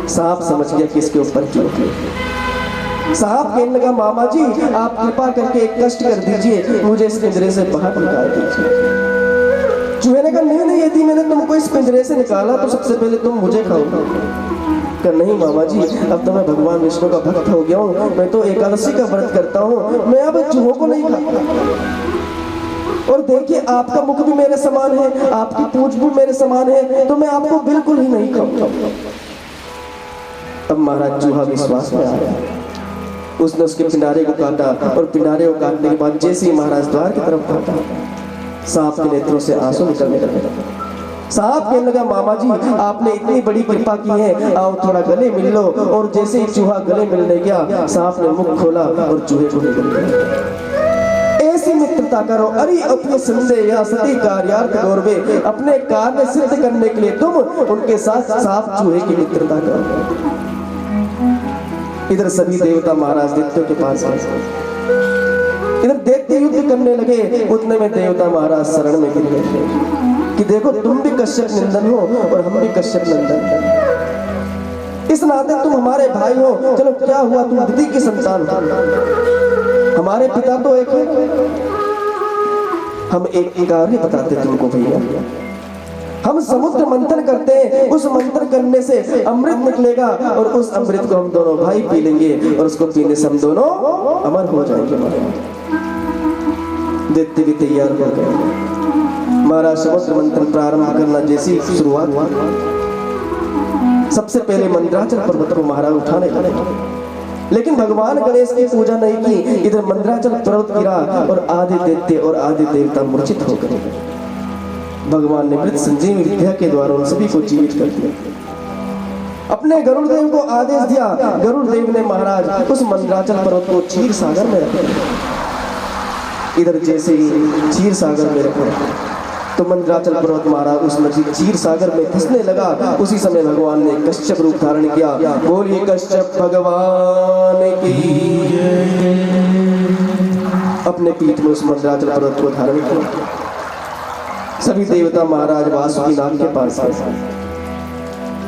सांप समझ गया कि इसके ऊपर चूहा। सांप कहने लगा, मामा जी आप कृपा करके एक कष्ट कर दीजिए, मुझे इस पिंजरे से बाहर निकाल दीजिए। चूहे ने कहा, नहीं, यदि मैंने तुमको इस पिंजरे से निकाला तो सबसे पहले तुम मुझे खाओगे। नहीं मामा जी, अब तो मैं भगवान विष्णु का भक्त हो गया हूँ, मैं तो एकादशी का व्रत करता हूँ, मैं अब चूहों को नहीं खाता। और देखिए आपका मुख भी मेरे समान है, आपकी पूंछ भी मेरे समान है, तो मैं आपको बिल्कुल ही नहीं खाऊंगा। अब महाराज चूहा विश्वास में आ गया, उसने उसके पिंडारे को काटा और पिंडारे को काटने के बाद जैसे ही महाराज द्वार की तरफ काटा, सांप के नेत्रों से आंसू निकलने लगे। सांप कहने लगा, मामा जी आपने इतनी बड़ी कृपा की है, आओ थोड़ा गले मिल लो। और जैसे ही चूहा गले मिलने गया, सांप ने मुख खोला और चूहे को निकल गया। ऐसी मित्रता करो। अरे अपने संदेह या सती कार्यार्थ गौरवे, अपने कार्य सिद्ध करने के लिए तुम उनके साथ सांप चूहे की मित्रता करो। इधर सभी देवता महाराज दैत्यों के पास आए, इधर दैत्य युद्ध करने लगे। उतने में देवता महाराज शरण में गिर गए कि देखो तुम भी कश्यप नंदन हो और हम भी कश्यप नंदन, इस नाते तुम हमारे भाई हो। चलो क्या हुआ, तुम दिति की संतान हो, हमारे पिता तो एक है। हम एक कार्य बताते तुमको भैया, हम समुद्र मंथन करते हैं, उस मंथन करने से अमृत निकलेगा और उस अमृत को हम दोनों भाई पी लेंगे और उसको पीने से हम दोनों अमर हो जाएंगे। दैत्य भी तैयार हो गए। महाराज समुद्र मंथन प्रारंभ करना जैसी शुरुआत हुआ, सबसे पहले मंदराचल पर्वत को महाराज उठाने लगे, लेकिन भगवान गणेश की पूजा नहीं की। इधर मंदराचल पर्वत गिरा और आदि दैत्य और आदि देवता मूर्छित हो गए। भगवान ने मृत संजीवनी विद्या के द्वारा उन सभी को जीवित कर दिया। अपने गरुड़देव को आदेश दिया। गरुड़देव ने महाराज उस मंदराचल पर्वत को क्षीर सागर में रखा। इधर जैसे ही क्षीर सागर में रखा तो मंदराचल पर्वत महाराज उस नदी क्षीर सागर में धंसने लगा। उसी समय भगवान ने कश्यप रूप धारण किया। बोलिए कश्यप भगवान की। अपने पीठ में उस मंदराचल पर्वत को धारण किया। सभी देवता महाराज वासुकी नाग के पास आए।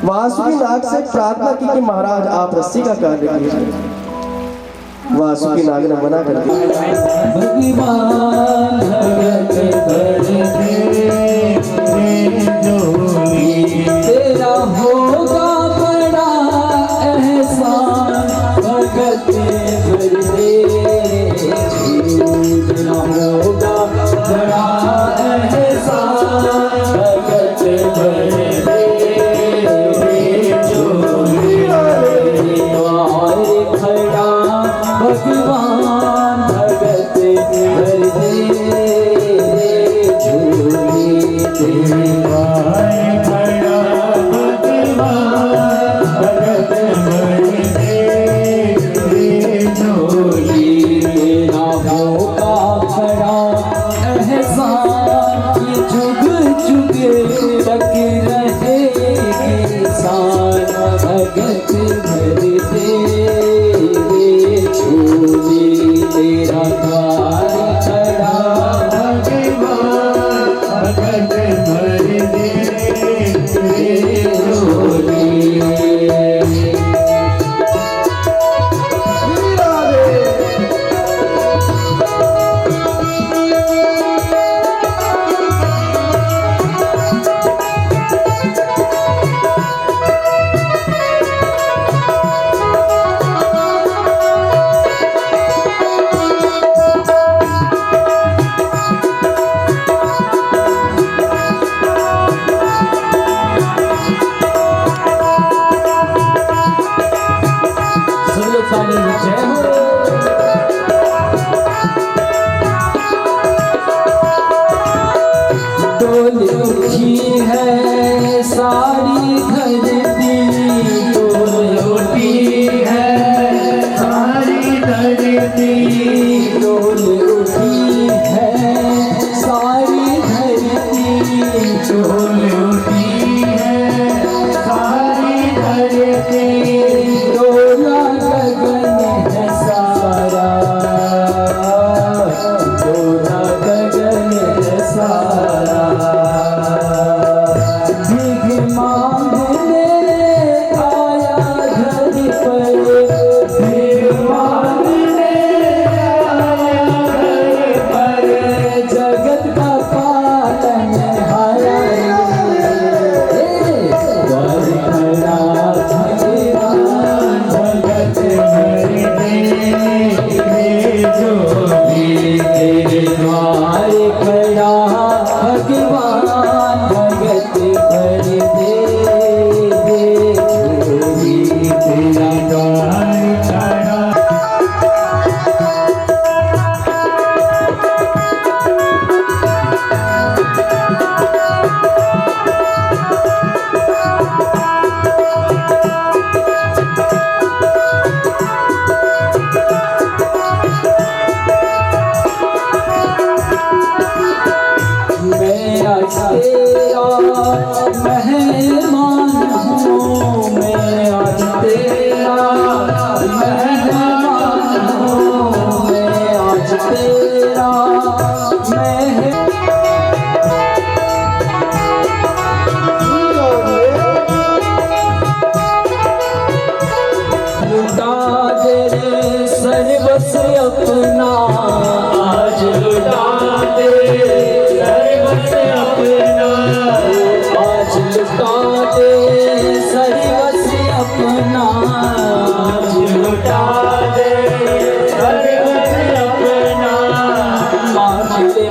वासुकी नाग से प्रार्थना की कि महाराज आप रस्सी का कार्य कीजिए। वासुकी नाग ने मना कर दिया। भगवान तेरा होगा बड़ा एहसान, भगत भर दे। तेरा होगा बड़ा एहसान, भगत भर दे। खड़ा भगवान भगत भर दे। झूली खड़ा भगवान भगत भर दे झोली। तेरा होगा खड़ा एहसान, ये जुग जुग तक रहेगी शान, भगत भर दे। झूली तेरा द्वार खड़ा भगवान भगत भर दे झोली। है सारी धरती, डोल उठी है सारी धरती। डोल उठी है सारी धरती। डोल उठी है सारी धरती। डोला गगन है सारा, डोला गगन है सारा। भीख मांगने आया धरती पर, भीख मांगने आया घर पर। जगत का पालन हारा द्वार खड़ा भगवान भगत भर दे झोली। तेरे द्वार खड़ा भगवान भगत भर दे। झोली तेरा द्वार खड़ा मैं आज तेरा मेहमान हूँ, मैं आज तेरा मेहमान हूँ, मैं आज तेरा लुटा दे सर्वस्व अपना, आज लुटा दे सर्वस्व अपना। आज लुटा दे सर्वस्व अपना। आज लुटा दे सर्वस्व अपना। मांग ले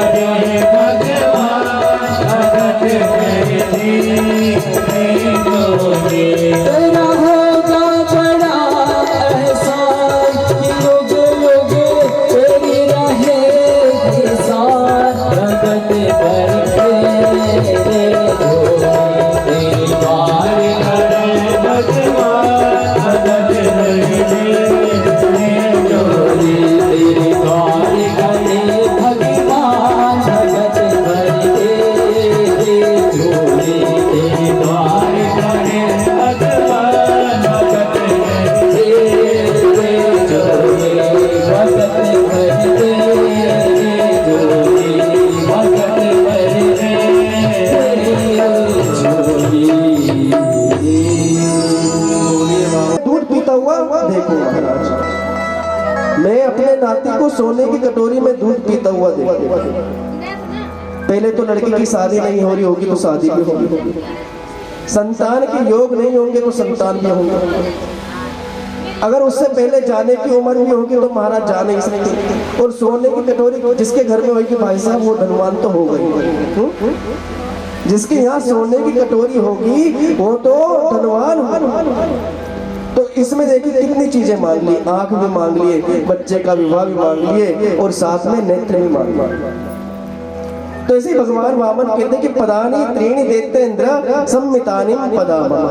करे भगवान भगत करती डोली। तेरा होगा बड़ा एहसान कि लोग तेरी राहें निशान भगत करते तेरी बार करे भगवान भगत करती डोली। तेरी बार करे भगवान भगत करते झोली। तेरी बार करे भगवान भगत करती झोली भगत करते झोली भगत दूध पीता हुआ देखो महाराज, मैं अपने नाती को सोने की कटोरी में दूध पीता हुआ देखो। पहले तो लड़की की शादी नहीं हो रही होगी तो शादी भी होगी, संतान के योग नहीं होंगे तो संतान भी होंगे, अगर उससे पहले जाने की उम्र भी होगी तो महाराज जा नहीं सकते। और सोने की कटोरी जिसके घर में होगी भाई साहब वो धनवान तो हो गई, जिसके यहाँ सोने की कटोरी होगी वो तो धनवान होगा। तो इसमें देखिए कितनी चीजें मांग ली, आंख भी मांग लिए, बच्चे का विवाह भी मांग लिए और साथ में नेत्र भी मांग लिए। तो ऐसे भगवान वामन कहते कि पदानी त्रीणि देते इंद्र सम्मितानि पदामा,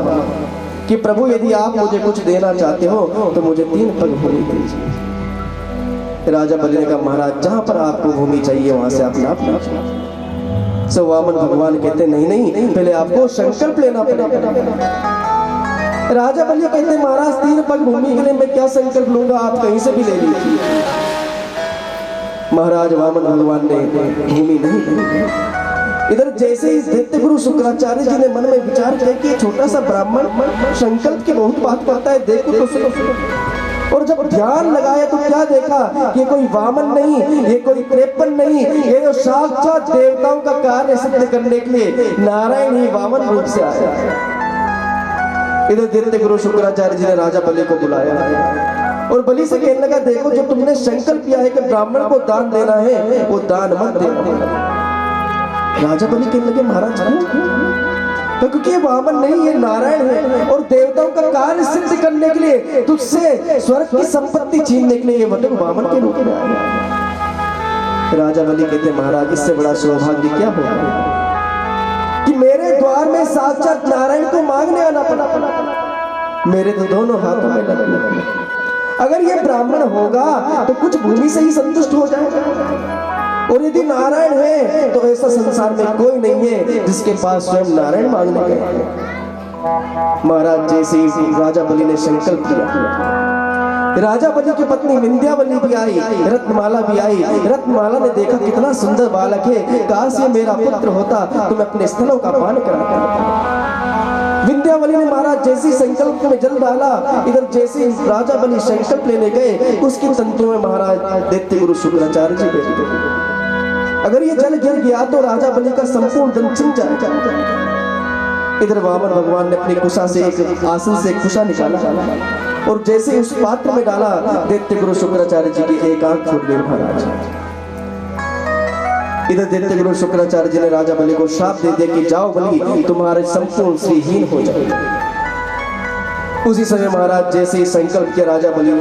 कि प्रभु यदि आप मुझे कुछ देना चाहते हो तो मुझे 3 पग भूमि दीजिए। राजा बलि ने कहा महाराज जहां पर आपको भूमि चाहिए वहां से आप नाप लीजिए। सो वामन भगवान कहते नहीं नहीं, पहले आपको संकल्प लेना पड़ेगा। राजा बलि कहते महाराज 3 पग भूमि के लिए मैं क्या संकल्प लूंगा, आप कहीं से भी ले लीजिए। महाराज वामन भगवान ने भूमि नहीं दी। इधर जैसे ही दैत्य गुरु शुक्राचार्य जी ने मन में विचार किया कि छोटा सा ब्राह्मण संकल्प की बहुत बात करता है, देखो तो सुनो। और जब ध्यान लगाया तो क्या देखा, ये कोई वामन नहीं, ये कोई कृपण नहीं, ये जो साक्षात देवताओं का कार्य सिद्ध करने के लिए नारायण ही वामन रूप से आया। इधर दैत्य गुरु शुक्राचार्य जी ने राजा बलि को बुलाया और बलि से कहने लगा देखो जो तुमने संकल्प किया है कि ब्राह्मण को दान देना है वो दान मत देना। राजा बलि कहने लगे महाराज तो क्योंकि ये वामन नहीं, ये नारायण है और देवताओं का कार्य सिद्ध करने के लिए तुझसे स्वर्ग की संपत्ति छीनने के लिए ये वटक वामन के रूप में आया। राजा बलि कहते महाराज इससे बड़ा सौभाग्य क्या होगा कि मेरे द्वार में साक्षात नारायण को मांगने आना पड़ा। मेरे तो दोनों हाथों में लगे, अगर ये ब्राह्मण होगा तो कुछ भूमि से ही संतुष्ट हो जाएगा, और यदि नारायण है तो ऐसा संसार में कोई नहीं है जिसके पास स्वयं नारायण मांगने गए। महाराज जैसे ही राजा बलि ने संकल्प किया, राजा बलि की पत्नी विंध्यावली भी आई, रत्नमाला भी आई। रत्नमाला ने देखा कितना सुंदर बालक है, काश ये मेरा पुत्र होता तो मैं अपने स्तनों का पान कराता। विंध्यावली ने महाराज जैसी संकल्प में जल डाला, इधर जैसे राजा बलि संकल्प लेने गए उसकी तंतुओं में महाराज दैत्य गुरु शुक्राचार्य जी बैठ गए। अगर ये जल गिर गया तो राजा बलि का संपूर्ण धन छिन जाएगा। इधर वामन भगवान ने अपनी कुशा से एक आसन से कुशा निकाला और जैसे उस पात्र में डाला दैत्य गुरु शुक्राचार्य जी की एक आंख फूट गई महाराज। इधर दैत्य गुरु शुक्राचार्य जी ने राजा बलि को शाप दे दिया कि जाओ बलि तुम्हारे संपूर्ण श्रीहीन हो जाए। उसी समय महाराज जैसे ही संकल्प किया राजा बलि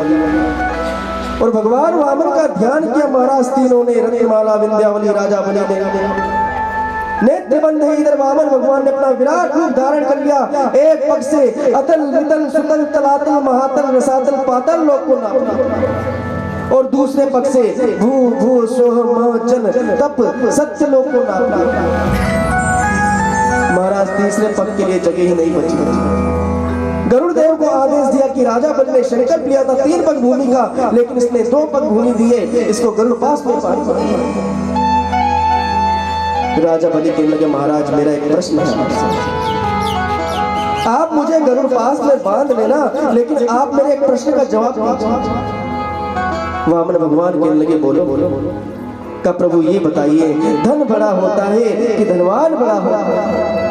और भगवान वामन का ध्यान किया, महाराज तीनों ने रत्नमाला विंध्यावली राजा बलि ने नेत्र बंद है। इधर वामन भगवान ने अपना विराट रूप धारण कर लिया, एक पग से अतल वितल सुतल तलातल महातल रसातल पातल लोक को नापा और दूसरे पग से भू भू सोह मह जन तप सत्य लोक को नापा। महाराज तीसरे पग के लिए जगह ही नहीं बची। गरुड़ देव को आदेश दिया कि राजा बलि ने संकल्प लिया था 3 पग भूमि का, लेकिन इसने 2 पग भूमि दिए, इसको गरुड़ पास में पानी। राजा बलि कहने लगे महाराज मेरा एक प्रश्न है, आप मुझे गरुड़ पास में बांध लेना लेकिन आप मेरे एक प्रश्न का जवाब दीजिए। वामन भगवान कहने लगे बोलो बोलो। का प्रभु ये बताइए धन बड़ा होता है कि धनवान बड़ा होता है?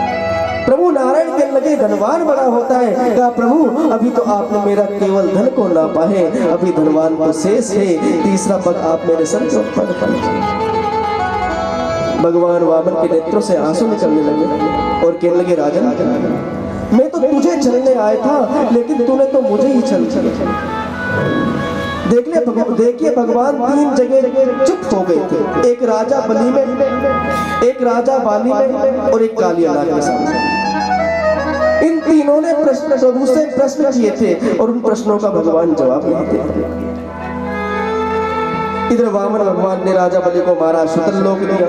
प्रभु नारायण कहने लगे धनवान बड़ा होता है। कहा प्रभु अभी तो आपने मेरा केवल धन को नापा है, अभी धनवान तो शेष है, तीसरा पग आप मेरे सर पर भगवान वामन के नेत्रों से आंसू निकलने लगे और कहने लगे, राजन मैं तो तुझे छलने आया था, लेकिन तूने तो मुझे ही छल। देखिए भगवान 3 जगह चुप हो गए थे, एक राजा बलि में, एक राजा बाली में और एक कालिया नाग के सामने। इन तीनों ने प्रभु से प्रश्न किए थे और उन प्रश्नों का भगवान जवाब नहीं देते। इधर वामन भगवान ने राजा बलि को मारा, शुतल लोक दिया।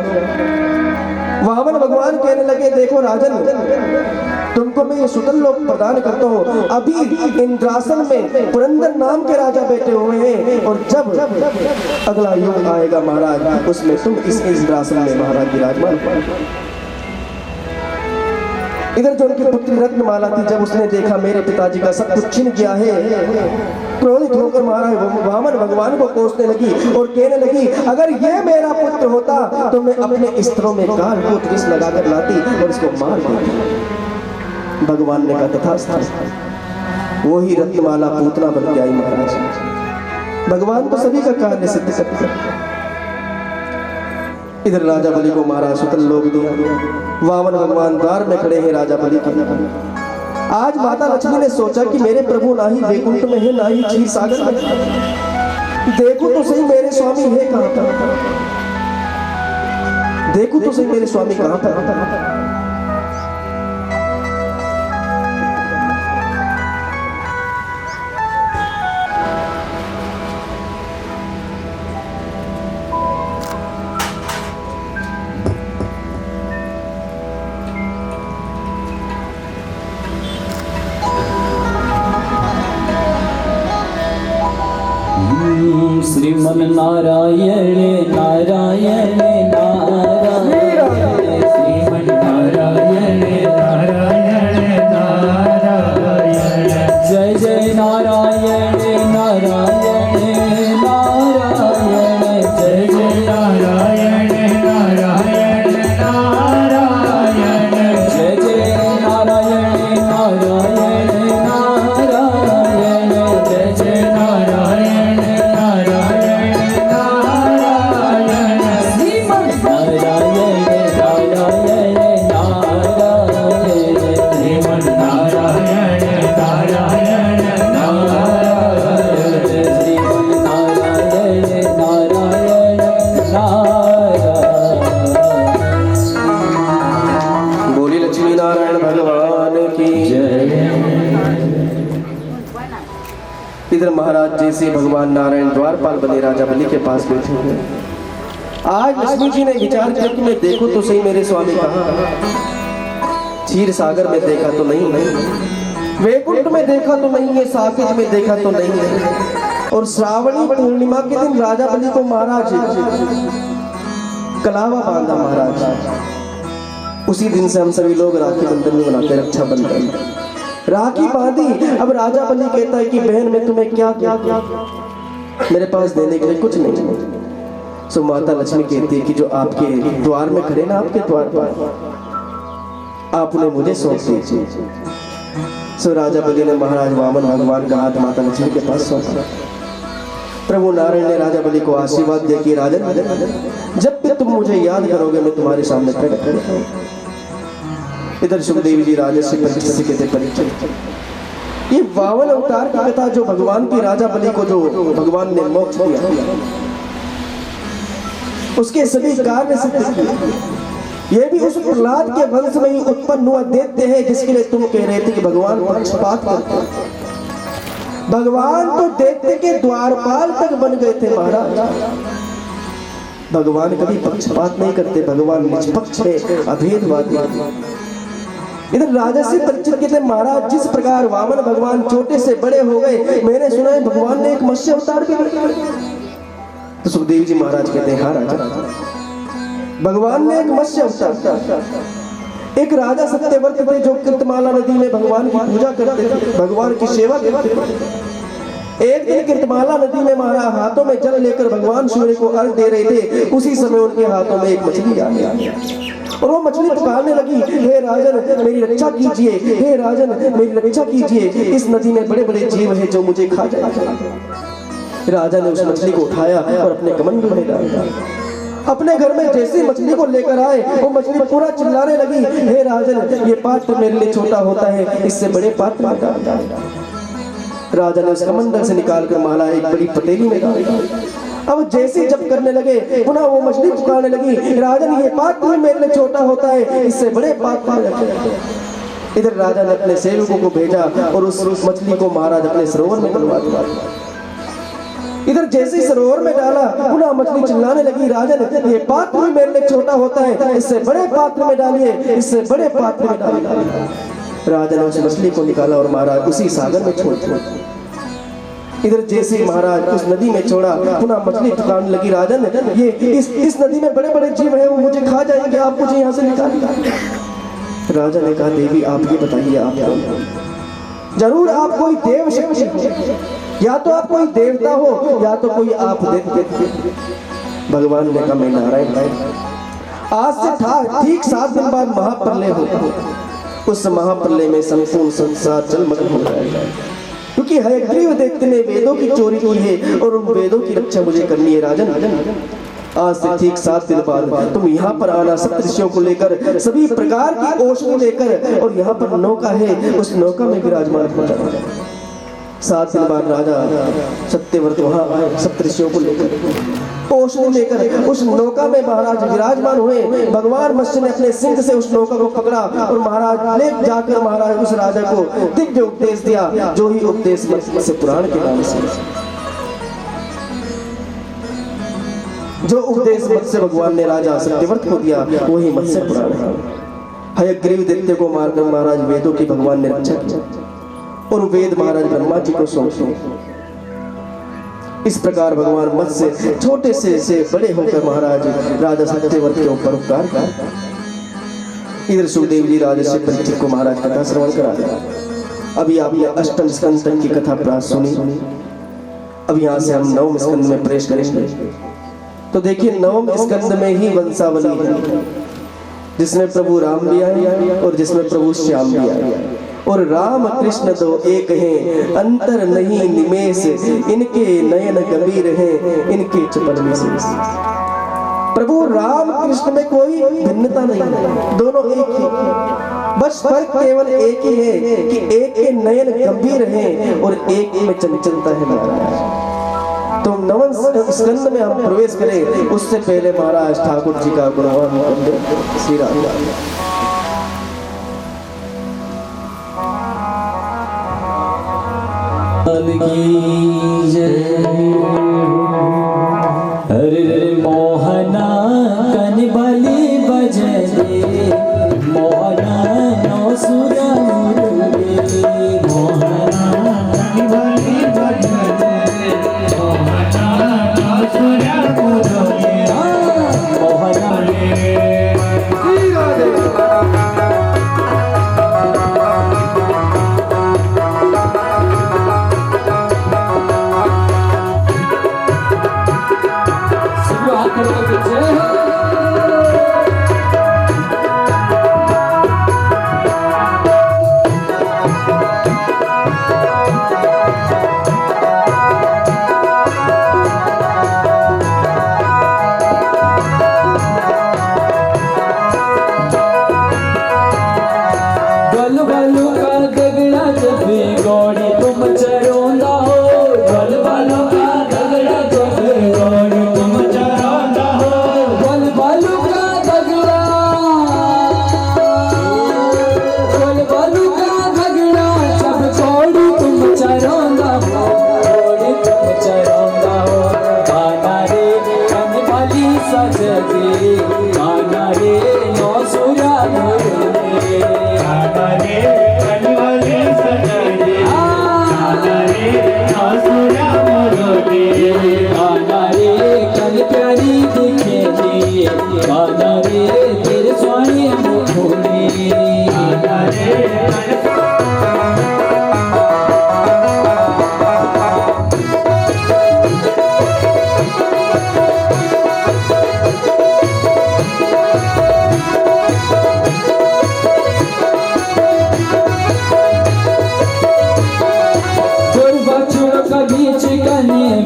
वामन भगवान कहने लगे, देखो राजन, तुमको मैं ये शुतल लोक प्रदान करता हूँ। अभी इंद्रासन में पुरंदर नाम के राजा बैठे हुए हैं, और जब अगला युग आएगा महाराज, उसमें तुम इस इंद्रासन में महाराज विराजमान। इधर जो उनकी पुत्री रत्नमाला थी, जब उसने देखा मेरे पिताजी का सब कुछ छिन गया है, क्रोधित होकर महाराज वामन भगवान को कोसने लगी और कहने लगी, अगर ये मेरा पुत्र होता तो मैं अपने स्त्रों में काल को विष लगाकर लाती और इसको मार देती। भगवान ने कहा, तथास्तु। वो ही रत्नमाला पूतना बन के आई महाराज। भगवान तो सभी का कार्य सिद्ध करते हैं। इधर राजा बलि को मारा, शुतल लोक दिया। वामन भगवान द्वार में खड़े हैं राजा बलि के। आज माता लक्ष्मी ने सोचा कि मेरे प्रभु ना ही वैकुंठ में है, ना ही क्षीर सागर में। देखो तो सही मेरे स्वामी है कहां पर, देखो तो सही मेरे स्वामी कहां पर। श्रीमन नारायण नारायण नारायण, श्रीमन नारायण नारायण नारायण, जय जय नारायण नारायण नारायण, जय जय नारायण नारायण नारायण, जय जय नारायण नारायण नारायण, जय जय नारायण नारायण नारायण, श्रीमन नारायण नारायण नारायण, श्रीमन नारायण नारायण नारायण, श्रीमन नारायण नारायण नारायण। बोली लक्ष्मी नारायण भगवान की जय। इधर महाराज जैसे भगवान नारायण द्वारपाल बने राजा बलि के पास बैठे हुए। आज लक्ष्मी जी ने विचार किया कि मैं देखो तो सही मेरे स्वामी कहाँ। क्षीर सागर में देखा तो नहीं, वैकुंठ में देखा तो नहीं है, साकेत में देखा तो नहीं है। और श्रावणी पूर्णिमा के दिन राजा बलि को महाराज कलावा बांधा महाराज। उसी दिन से हम सभी लोग राखी बंधन में मनाते, रक्षा बंधन राखी बांधी। अब राजा बलि कहता है कि बहन मैं तुम्हें क्या क्या क्या, मेरे पास देने के लिए कुछ नहीं। सो माता लक्ष्मी कहती है कि जो आपके द्वार में खड़े ना, आपके द्वार पर आप उन्हें मुझे सौंप दीजिए। सो राजा बलि ने महाराज वामन भगवान का हाथ माता लक्ष्मी के पास सौंपा। प्रभु नारायण ने राजा बलि को आशीर्वाद दे कि राजन, जब भी तुम मुझे याद करोगे मैं तुम्हारे सामने खड़े खड़े। इधर सुखदेव जी राजर्षि परीक्षित से कहते, परीक्षित ये 52 अवतार की कथा जो भगवान की राजा बलि को जो भगवान ने मोक्ष दिया, उसके सभी कार्य सिद्ध किए। ये भी उस प्रहलाद के वंश में ही उत्पन्न हुआ देते हैं जिसके लिए तुम कह रहे थे कि भगवान पक्षपात करते हैं। भगवान तो दैत्य के द्वारपाल तक बन गए थे महाराज। भगवान कभी पक्षपात नहीं करते, भगवान निष्पक्ष है, अभेदवादी। इधर राजर्षि परीक्षित कहते महाराज, जिस प्रकार वामन भगवान छोटे से बड़े हो गए, मैंने सुना है भगवान ने एक मत्स्य अवतार भी लिया। तो सुखदेव जी महाराज कहते हैं, हाँ राजा, भगवान ने एक मत्स्य अवतार। एक राजा सत्यव्रत थे जो कृतमाला नदी में भगवान की पूजा करते थे, भगवान की सेवा करते थे। एक दिन कृतमाला नदी में महाराज हाथों में जल लेकर भगवान सूर्य को अर्घ दे रहे थे। उसी समय उनके हाथों में एक मछली आ गई और वो मछली पुकारने लगी, हे राजन मेरी रक्षा कीजिए, हे राजन मेरी रक्षा कीजिए, इस नदी में बड़े बड़े जीव हैं जो मुझे खा जाएंगे। राजा ने उस मछली को उठाया और अपने कमंडल में डाल दिया। अपने घर में जैसी मछली को लेकर आए, वो मछली पूरा चिल्लाने लगी, हे राजन, ये पात्र मेरे लिए छोटा होता है, इससे बड़े पात्र में डाल। राजा ने उसका मंडल से निकालकर माला एक बड़ी पतेली में डाल। अब जैसे जब करने लगे, पुनः वो मछली पुकारने लगी, राजन, ये पात्र मेरे लिए छोटा होता है, इससे बड़े पात्र में रखे। इधर राजा ने अपने सेवकों को भेजा और उस मछली को महाराज अपने सरोवर में डलवा दिया। इधर जैसे ही सरोवर में डाला, पुनः मछली चिल्लाने लगी, राजन, ये पात्र भी मेरे लिए छोटा होता है, इससे बड़े पात्र में डालिए, इससे बड़े पात्र में डालिए। राजा ने उस मछली को निकाला और महाराज उसी सागर में छोड़ दिया। इधर जैसे ही महाराज उस नदी में छोड़ा, पुनः मछली पुकारने लगी, राजन, ये इस नदी में बड़े बड़े जीव हैं, वो मुझे खा जाएंगे, आप मुझे यहाँ से निकालिए। राजा ने कहा, देवी, आप ये बताइए, आप कौन? जरूर आप कोई देव शक्ति हो, या तो आप कोई देवता हो, या तो कोई आप दैत्य। भगवान ने कहा, मैं नारायण। आज से ठीक 7 दिन बाद महाप्रलय हो। उस महाप्रलय में संपूर्ण संसार जलमग्न हो जाएगा, क्योंकि हयग्रीव दैत्य ने वेदों की चोरी की है और उन वेदों की रक्षा मुझे करनी है। राजन, आज से ठीक 7 दिन बाद तुम यहाँ पर आना, सप्तऋषियों को लेकर, सभी प्रकार की औषधि लेकर, और यहाँ पर नौका है, उस नौका में विराजमान हो जाना। 7 दिन बाद राजा सत्यव्रत वहाँ आए, सप्तऋषियों को लेकर औषधि लेकर उस नौका में महाराज विराजमान हुए। भगवान मत्स्य ने अपने सिंह से उस नौका को पकड़ा और महाराज ले जाकर महाराज उस राजा को दिव्य उपदेश दिया, जो ही उपदेश मत्स्य पुराण के नाम से, जो उपदेश मत्स्य भगवान ने राजा सत्यव्रत को दिया, वही मत्स्य पुराण है। हयग्रीव दैत्य को मारकर महाराज वेदों की भगवान ने रक्षा की और वेद महाराज ब्रह्मा जी को सौंपे। इस प्रकार भगवान मत्स्य छोटे से बड़े होकर महाराज राजा सत्यव्रत के ऊपर उपकार कर। इधर सुखदेव जी राजा से परीक्षित को महाराज कथा श्रवण करा दिया। अभी आपने अष्टम स्कंद की कथा प्राप्त सुनी, अब यहाँ से हम 9वें स्कंद में प्रवेश करेंगे। तो देखिए, 9वें स्कंद में ही वंशावली है, जिसमें प्रभु राम भी आए और जिसमें प्रभु श्याम भी आए, और राम कृष्ण तो एक हैं, अंतर नहीं निमेष, इनके नयन गंभीर हैं, इनके चपल विशेष। प्रभु राम कृष्ण में कोई भिन्नता नहीं है, दोनों एक ही, बस फर्क केवल एक ही है कि एक के नयन गंभीर हैं और एक में चंचलता है महाराज। तो 9वें स्कंद में हम प्रवेश करें, उससे पहले महाराज ठाकुर जी का गुणगान करते श्री राम। की जय। हरे मोहना कनबली बजले, मोहना नौ सुरा मुरली, मोहना कनबली बजले, मोहना नौ सुरा मुरली, मोहना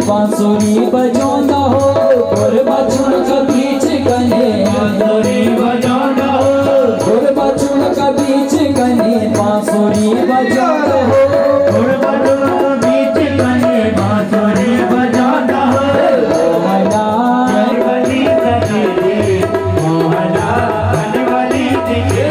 बांसुरी बजाना हो, और बचन का बीच बजाना हो और बचुल का बीच कनी बांसुरी बजाना हो और बचुल का बीच कनी बांसुरी बजाना हो मोहना कनवली सजनी मोहना कनवली दिखे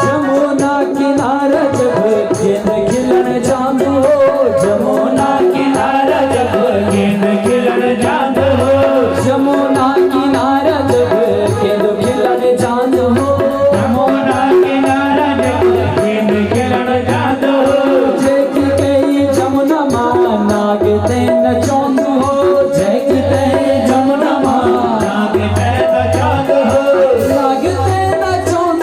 जमुना किनारा जब गेंद खिलन चांद हो जमुना किनारा जब गेंद खिलन चांद हो जमुना किनारा जब गेंद खिलन चांद हो यमुना किनारा जब गेंद खिलन चांद हो जैकी गई जमुना माँ नागते न चौंद हो जैकी गई जमुना माँ नागते न चांद हो नागते न चौंद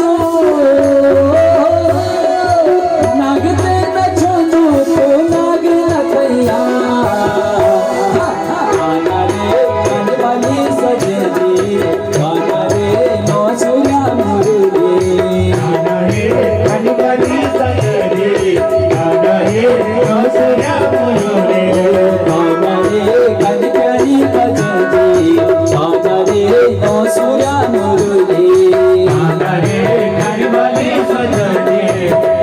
नागते न चौंद तो नाग न कैया गाना रे कनवाली सजनी गाना रे नौसुया मुरली गाना रे कनवली सजनी गाना रे नौसुया मुरली गाना रे कनकरी बजनी गाना रे नौसुया मुरली गाना रे कनवली सजनी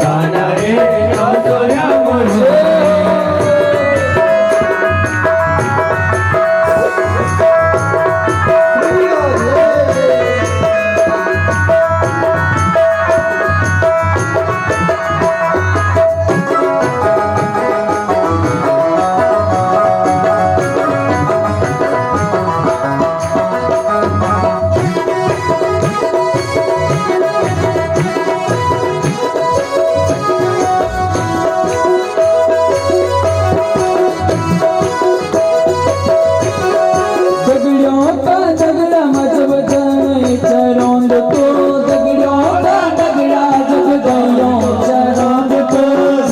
गाना रे नौसुया मुरली दगड़ियों का दगड़ा मजब जाए चरोंद तो दगड़ियों का दगड़ा जब गयों चरोंद तो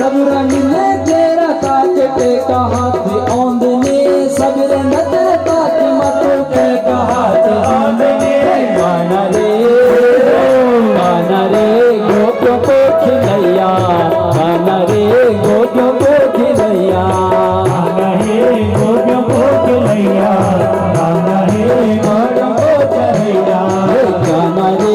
सब रंग ने तेरा काटे का हाथ औंद ने सब रंग तेरा काटे मतों के का हाथ औंद ने गाना रे गोपियों को खिलैया गाना रे गोपियों को खिलैया गाना रे गोपियों को खिलैया गाना रे गोपियों को चढ़ैया गाना रे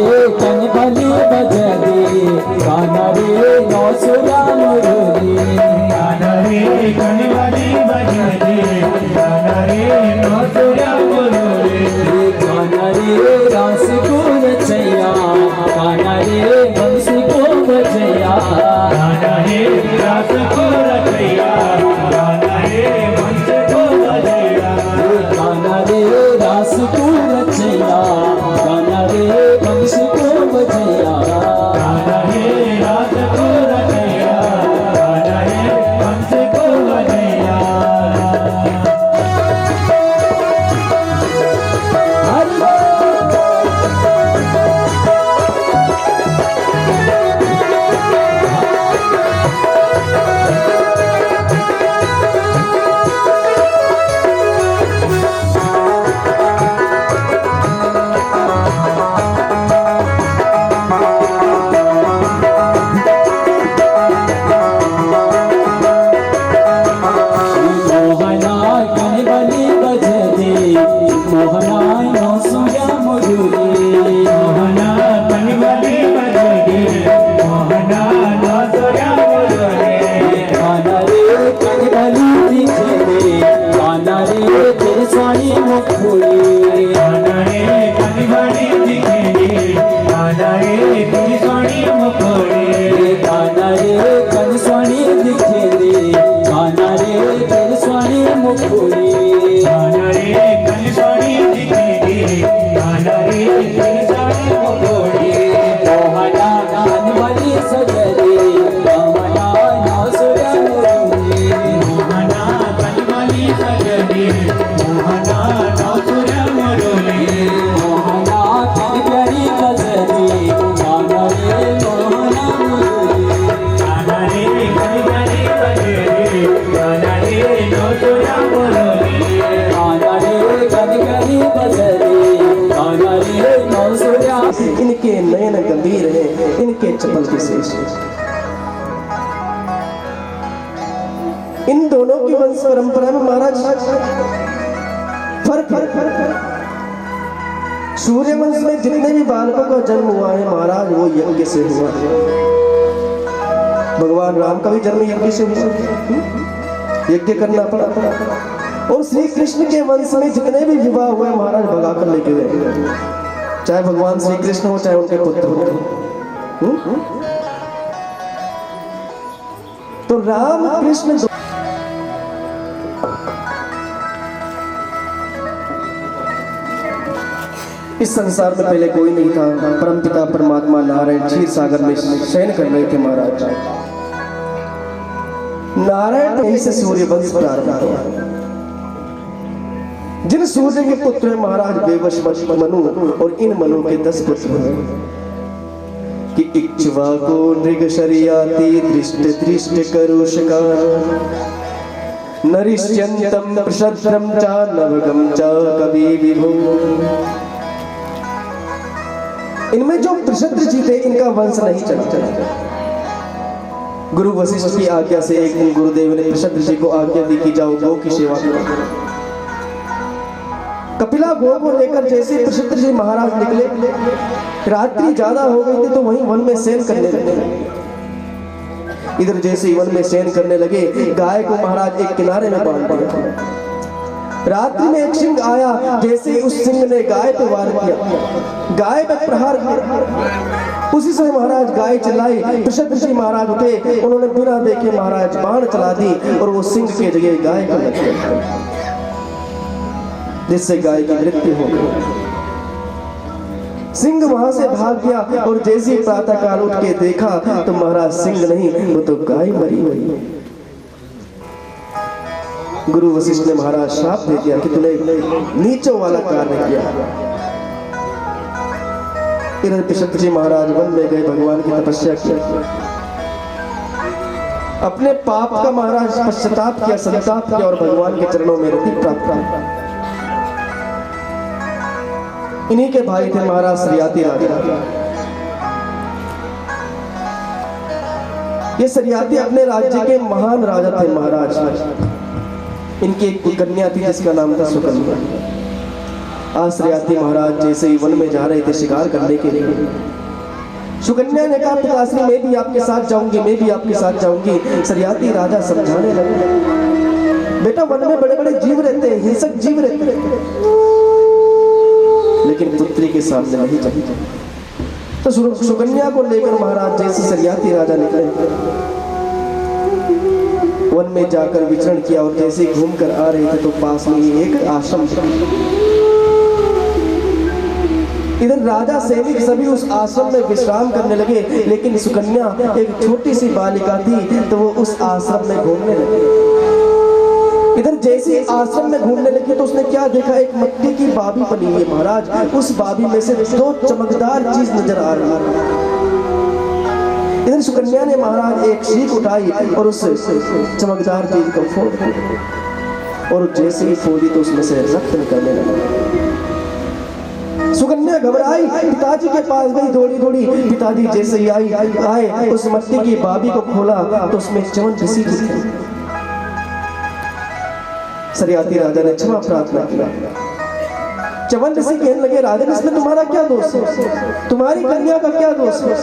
इनके नयन गंभीर हैं, इनके चपल विशेष हैं। इन दोनों की वंश परंपरा में महाराज फर्क। सूर्य वंश में जितने भी बालकों का जन्म हुआ है महाराज वो यज्ञ से हुआ है। भगवान राम का भी जन्म यज्ञ से हुआ, यज्ञ करना पड़ा। और श्री कृष्ण के वंश में जितने भी विवाह हुए महाराज भगा कर लेके गए, चाहे भगवान श्री कृष्ण हो चाहे उनके पुत्र हो। तो राम कृष्ण इस संसार में पहले कोई नहीं था। परमपिता परमात्मा नारायण क्षीर सागर में शयन कर रहे थे महाराज। नारायण यहीं से सूर्य वंश प्रारंभ हुआ। जिन सूर्य के पुत्र हैं महाराज बेवश मनु, और इन मनु के 10 पुत्र हुए कि इक्ष्वाको नृग शरियाति दृष्ट दृष्ट करुषकार नरिष्यन्तं प्रशद्रं च नवगं च कवि विभो। इनमें जो प्रशद्र जी थे इनका वंश नहीं चला। गुरु वशिष्ठ की आज्ञा से एक दिन गुरुदेव ने प्रशद्र जी को आज्ञा दी कि जाओ गौ की सेवा करो। कपिला गौ को लेकर जैसे प्रशद्र जी महाराज निकले, रात्रि ज्यादा हो गई थी तो वहीं वन में शयन करने लगे। इधर जैसे वन में शयन करने लगे, गाय को महाराज एक किनारे में बांध दिया। रात्रि में एक सिंह आया, जैसे उस सिंह ने गाय पे वार किया, गाय पे प्रहार किया। उसी समय महाराज गाय चिल्लाई, प्रशद्र जी महाराज उठे, उन्होंने बिना देखे महाराज बाण चला दी और वो सिंह के जगह गाय को लग गया, जिससे गाय की मृत्यु हो गई। सिंह वहां से भाग गया और जैसे ही प्रातः काल उठ के देखा तो महाराज सिंह नहीं, वो तो गाय मरी हुई। गुरु वशिष्ठ ने महाराज श्राप दे दिया कि तूने नीचों वाला कार्य किया। इधर प्रशद्र जी महाराज वन में गए, भगवान की तपस्या की, अपने पाप का महाराज पश्चाताप किया, संताप किया और भगवान के चरणों में रति प्राप्त किया। इन्हीं के भाई थे महाराज सरियाती राजा। ये सरियाती अपने राज्य के महान राजा थे महाराज। इनकी एक कन्या थी जिसका नाम था सुकन्या। आज सरियाती महाराज जैसे ही वन में जा रहे थे शिकार करने के लिए, सुकन्या ने कहा पिताश्री मैं भी आपके साथ जाऊंगी, मैं भी आपके साथ जाऊंगी। सरियाती राजा समझाने लगे, बेटा वन में बड़े बड़े जीव रहते हैं, हिंसक जीव रहते हैं, लेकिन पुत्री के सामने नहीं चाहिए। तो सुकन्या को लेकर महाराज जैसे सरियाती राजा निकले, वन में जाकर विचरण किया और जैसे घूम कर आ रहे थे तो पास में ही एक आश्रम था। इधर राजा सैनिक सभी उस आश्रम में विश्राम करने लगे, लेकिन सुकन्या एक छोटी सी बालिका थी तो वो उस आश्रम में घूमने लगी। इधर जैसे आश्रम में घूमने लगी तो उसने क्या देखा, एक मट्टी की बाबी बनी हुई है महाराज। उस बाबी में से 2 चमकदार चीज नजर आ रही है। इधर सुकन्या ने महाराज एक सीख उठाई और उस चमकदार चीज को फोड़ दी और जैसे ही फोड़ी तो उसमें से रक्त निकलने लगा। सुकन्या घबराई, पिताजी के पास गई दौड़ी दौड़ी। पिताजी जैसे ही आए उस मट्टी की बाबी को खोला तो उसमें च्यवन ऋषि थी। सरियाती राजा ने क्षमा प्रार्थना किया। च्यवन ऋषि कहने लगे, राजन इसमें तुम्हारा क्या दोष है, तुम्हारी कन्या का क्या दोष है?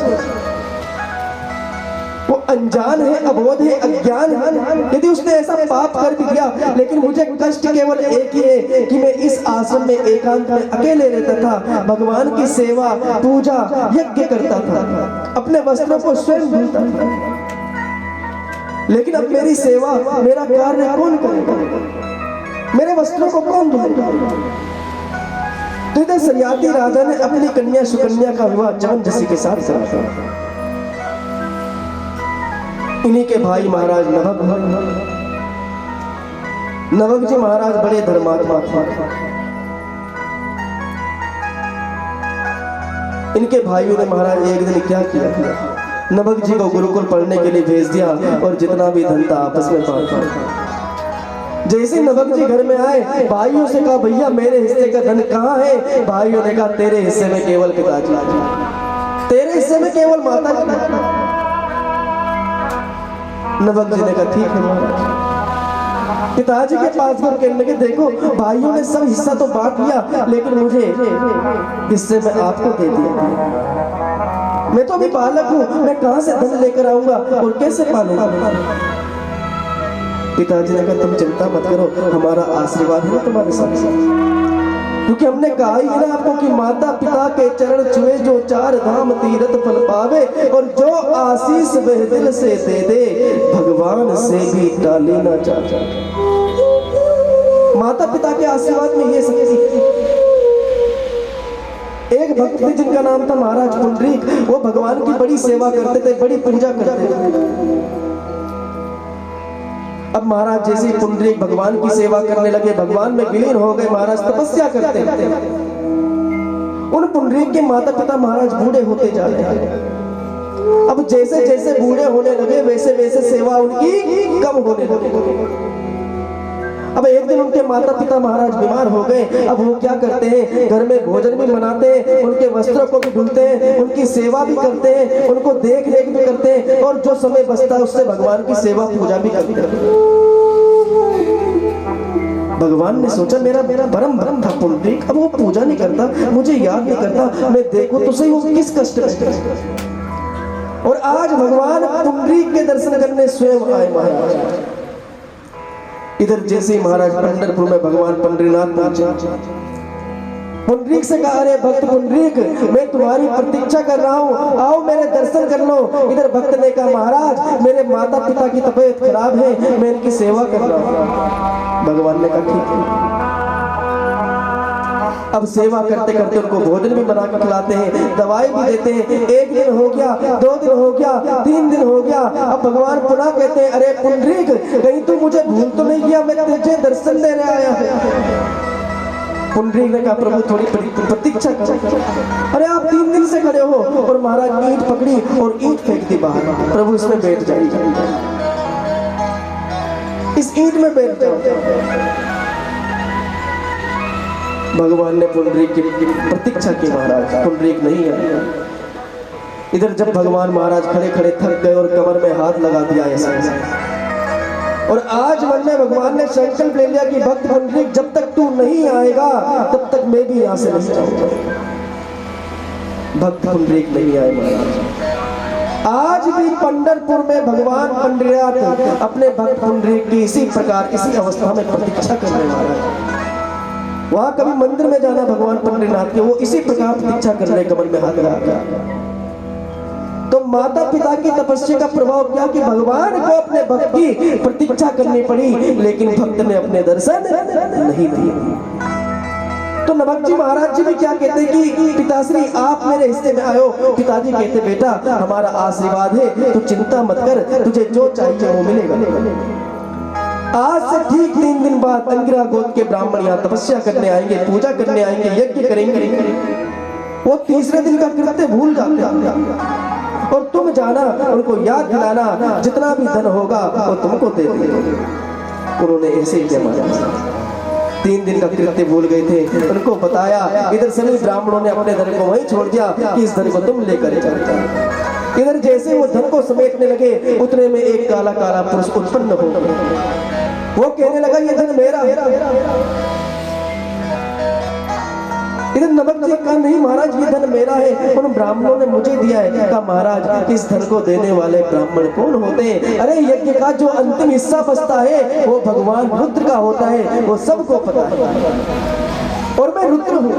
वो अनजान है, अबोध है, अज्ञान है। यदि उसने ऐसा पाप कर भी दिया, लेकिन मुझे कष्ट केवल एक ही है कि मैं इस आश्रम में एकांत में अकेले रहता था, भगवान की सेवा पूजा यज्ञ करता था, अपने वस्त्रों को स्वयं धुलता था, लेकिन अब मेरी सेवा मेरा कार्य कौन करेगा, मेरे वस्त्रों को कौन धुलेगा? तो इधर सरियाती राजा ने अपनी कन्या सुकन्या का विवाह च्यवन ऋषि के साथ करा। इन्हीं के भाई महाराज नवग जी महाराज बड़े धर्मात्मा थे। इनके भाइयों ने महाराज एक दिन क्या किया, नवग जी को गुरुकुल पढ़ने के लिए भेज दिया और जितना भी धन था आपस में बांटा। जैसे नवक जी घर में आए, भाइयों से कहा भैया मेरे हिस्से का धन कहाँ है? भाइयों ने कहा तेरे हिस्से में केवल पिताजी, तेरे हिस्से में केवल माता जी। नवक जी ने कहा ठीक है महाराज। पिताजी के पास घर कहने लगे देखो भाइयों ने सब हिस्सा तो बांट लिया, लेकिन मुझे हिस्से में आपको दे दिया। मैं तो अभी बालक हूँ, मैं कहाँ से धन लेकर आऊंगा और कैसे पालूंगा? पिताजी ने कहा तुम चिंता मत करो, हमारा आशीर्वाद है तुम्हारे साथ, क्योंकि हमने कहा ही ना आपको कि माता पिता के चरण छुए जो 4 धाम तीरथ फल पावे, और जो आशीष वह दिल से दे दे भगवान से भी टाली ना चाहे। माता पिता के आशीर्वाद में ये शक्ति। एक भक्त थे जिनका नाम था महाराज पुंडरीक, वो भगवान की बड़ी सेवा करते थे, बड़ी पूजा करते थे। अब महाराज जैसे ही पुंडरीक भगवान की सेवा करने लगे, भगवान में विलीन हो गए, महाराज तपस्या करते थे। उन पुंडरीक के माता पिता महाराज बूढ़े होते जा रहे हैं। अब जैसे जैसे बूढ़े होने लगे वैसे वैसे सेवा उनकी कम होने लगी। अब एक दिन उनके माता पिता महाराज बीमार हो गए। अब वो क्या करते हैं, घर में भोजन भी बनाते हैं, उनके वस्त्रों को भी धुलते हैं, उनकी सेवा भी करते हैं, उनको देख रेख भी करते हैं, और जो समय बचता है उससे भगवान की सेवा पूजा भी करते हैं। भगवान ने सोचा मेरा परम भरम था पुंडरीक, अब वो पूजा नहीं करता, मुझे याद नहीं करता, मैं देखूं तो सही वो किस कष्ट में। और आज भगवान पुंडरीक के दर्शन करने स्वयं आए महाराज। इधर जैसे ही महाराज पंढरपुर में भगवान पंडरीनाथ पहुंचे, पुंडरीक से कहा अरे भक्त पुंडरीक मैं तुम्हारी प्रतीक्षा कर रहा हूँ, आओ मेरे दर्शन कर लो। इधर भक्त ने कहा महाराज मेरे माता पिता की तबीयत खराब है, मैं इनकी सेवा कर रहा हूँ। भगवान ने कहा ठीक है। अब सेवा करते करते उनको भोजन भी बना कर खिलाते हैं, दवाई भी देते हैं। 1 दिन हो गया, 2 दिन हो गया, 3 दिन हो गया। अब भगवान पुनः कहते हैं अरे पुंडरीक कहीं तू मुझे भूल तो नहीं गया, मैं तुझे दर्शन देने आया हूँ। पुंडरीक ने कहा प्रभु थोड़ी प्रतीक्षा करो। अरे आप 3 दिन से खड़े हो। और महाराज ईंट पकड़ी और ईंट फेंक दी बाहर, प्रभु इसमें बैठ जाइए, इस ईंट में बैठ जाओ। भगवान ने पुंडरीक की प्रतीक्षा की, महाराज पुंडरीक नहीं आया। इधर जब भगवान महाराज खड़े खड़े थक गए और कमर में हाथ लगा दिया ऐसा, और आज मन में भगवान ने संकल्प ले लिया कि भक्त पुंडरीक जब तक तू नहीं आएगा तब तक मैं भी यहाँ से नहीं जाऊंगा। भक्त पुंडरीक नहीं आए महाराज। आज भी पंढरपुर में भगवान पंडरीनाथ अपने भक्त पुंडरीक की इसी प्रकार इसी अवस्था में प्रतीक्षा कर रहे महाराज। वहां कभी मंदिर में जाना भगवान पंडरीनाथ के, वो इसी प्रकार प्रतीक्षा कर रहे कमर में हाथ लगा। तो माता पिता की तपस्या का प्रभाव क्या कि भगवान को अपने भक्त की प्रतीक्षा करनी पड़ी, लेकिन भक्त ने अपने दर्शन नहीं दिए। तो नवक जी महाराज जी भी क्या कहते कि पिताश्री आप मेरे हिस्से में आयो। पिताजी कहते बेटा हमारा आशीर्वाद है, तू चिंता मत कर, तुझे जो चाहिए वो मिलेगा। आज से ठीक 3 दिन बाद अंगिरा गोत्र के ब्राह्मण यहाँ तपस्या करने आएंगे, पूजा करने आएंगे, यज्ञ करेंगे। वो तीसरे दिन का कृत्य भूल जाते हैं, और तुम जाना उनको याद दिलाना, जितना भी धन होगा वो तुमको दे देंगे। उन्होंने ऐसे ही माना। 3 दिन का कृत्य भूल गए थे, उनको बताया। इधर सभी ब्राह्मणों ने अपने धन को वहीं छोड़ दिया कि इस धन को तुम लेकर जाओ। इधर जैसे वो धन को समेटने लगे उतने में एक काला काला पुरुष उत्पन्न हो गया। वो कहने लगा ये धन मेरा है। इधर नवक जी कहा नहीं महाराज ये धन मेरा है, उन ब्राह्मणों ने मुझे दिया है। कहा महाराज इस धन को देने वाले ब्राह्मण कौन होते हैं? अरे यज्ञ का जो अंतिम हिस्सा बचता है वो भगवान रुद्र का होता है, वो सबको पता है, और मैं रुद्र हूँ।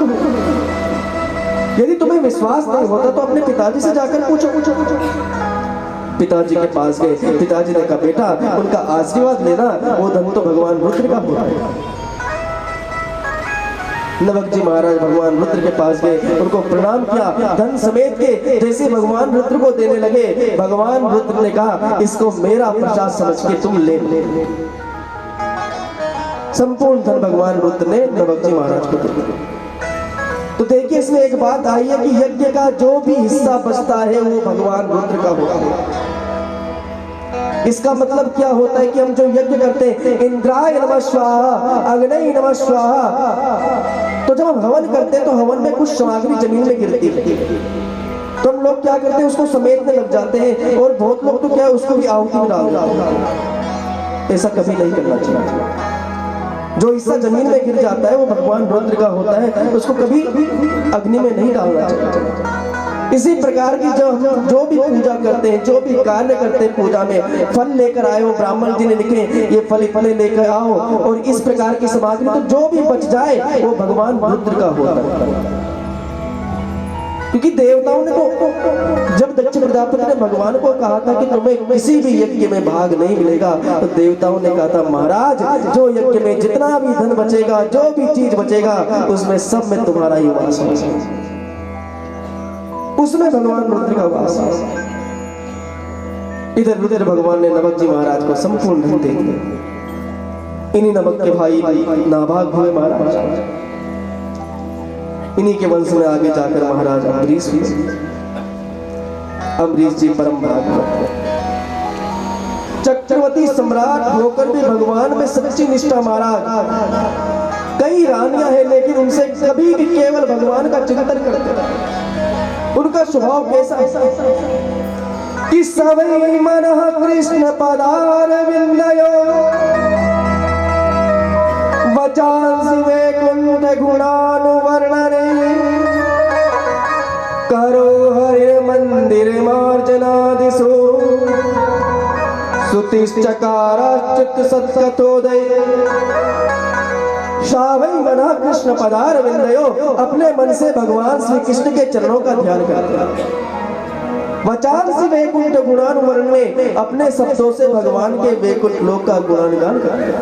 यदि तुम्हें विश्वास नहीं होता तो अपने पिताजी से जाकर पूछो। पिताजी के पास गए। पिताजी ने कहा बेटा उनका आशीर्वाद लेना, वो धन तो भगवान रुद्र का होता है। नवक जी महाराज भगवान रुद्र के पास गए, उनको प्रणाम किया, धन समेत के जैसे भगवान रुद्र को देने लगे, भगवान रुद्र ने कहा इसको मेरा प्रसाद समझ के तुम ले। संपूर्ण धन भगवान रुद्र ने नवक जी महाराज को दिया। तो देखिए इसमें एक बात आई है कि यज्ञ का जो भी हिस्सा बचता है वो भगवान रुद्र का होता है। इसका मतलब क्या होता है कि हम जो यज्ञ करते हैं, इंद्राय नमः स्वाहा, अग्नये नमः स्वाहा, तो जब हम हवन करते हैं तो हवन में कुछ सामग्री जमीन में गिरती है, तो हम लोग क्या करते हैं, उसको समेटने लग जाते हैं, और बहुत लोग तो क्या है, उसको भी आहुति में डाल देते हैं। ऐसा कभी नहीं करना चाहिए। जो हिस्सा जमीन में गिर जाता है वो भगवान रुद्र का होता है, उसको कभी अग्नि में नहीं डालना चाहिए। इसी प्रकार की जो भी पूजा करते हैं, जो भी कार्य करते हैं, पूजा में फल लेकर आए हो, ब्राह्मण जी ने लिखे ये फल लेकर आओ, और इस प्रकार की सामग्री, तो जो भी बच जाए वो भगवान रुद्र का होता है। क्योंकि देवताओं ने तो जब दक्ष प्रजापति ने भगवान को कहा था कि तुम्हें किसी भी यज्ञ में भाग नहीं मिलेगा, तो देवताओं ने कहा था महाराज जो यज्ञ में जितना भी धन बचेगा, जो भी चीज बचेगा, उसमें सब में तुम्हारा ही वास होगा। उसमें भगवान रुद्र का वास है। इधर रुद्र भगवान ने नमक जी महाराज को संपूर्ण धन दे दिया। इन्हीं नमक के भाई नाभाग हुए महाराज, इन्हीं के वंश में आगे जाकर महाराज अम्बरीश हुए। अम्बरीश जी परम भागवत, चक्रवर्ती सम्राट होकर भी भगवान में सच्ची निष्ठा महाराज। कई रानियां हैं लेकिन उनसे कभी भी केवल भगवान का चिंतन करते। उनका स्वभाव कैसा है कि सवै मनः कृष्ण पदारविंदयो वचांसि वैकुंठ गुणानुवर्णने करो हरि मंदिर मार्जनादिषु स्तुतिश्चकारश्चित्त सत्कथोदय। शावै मना कृष्ण पदार विंदयो, अपने मन से भगवान श्री कृष्ण के चरणों का ध्यान करते हैं। वचांसि वैकुंठ गुणानुवर्णन में अपने शब्दों से भगवान के वैकुंठ लोक का गुणानुगान करते हैं।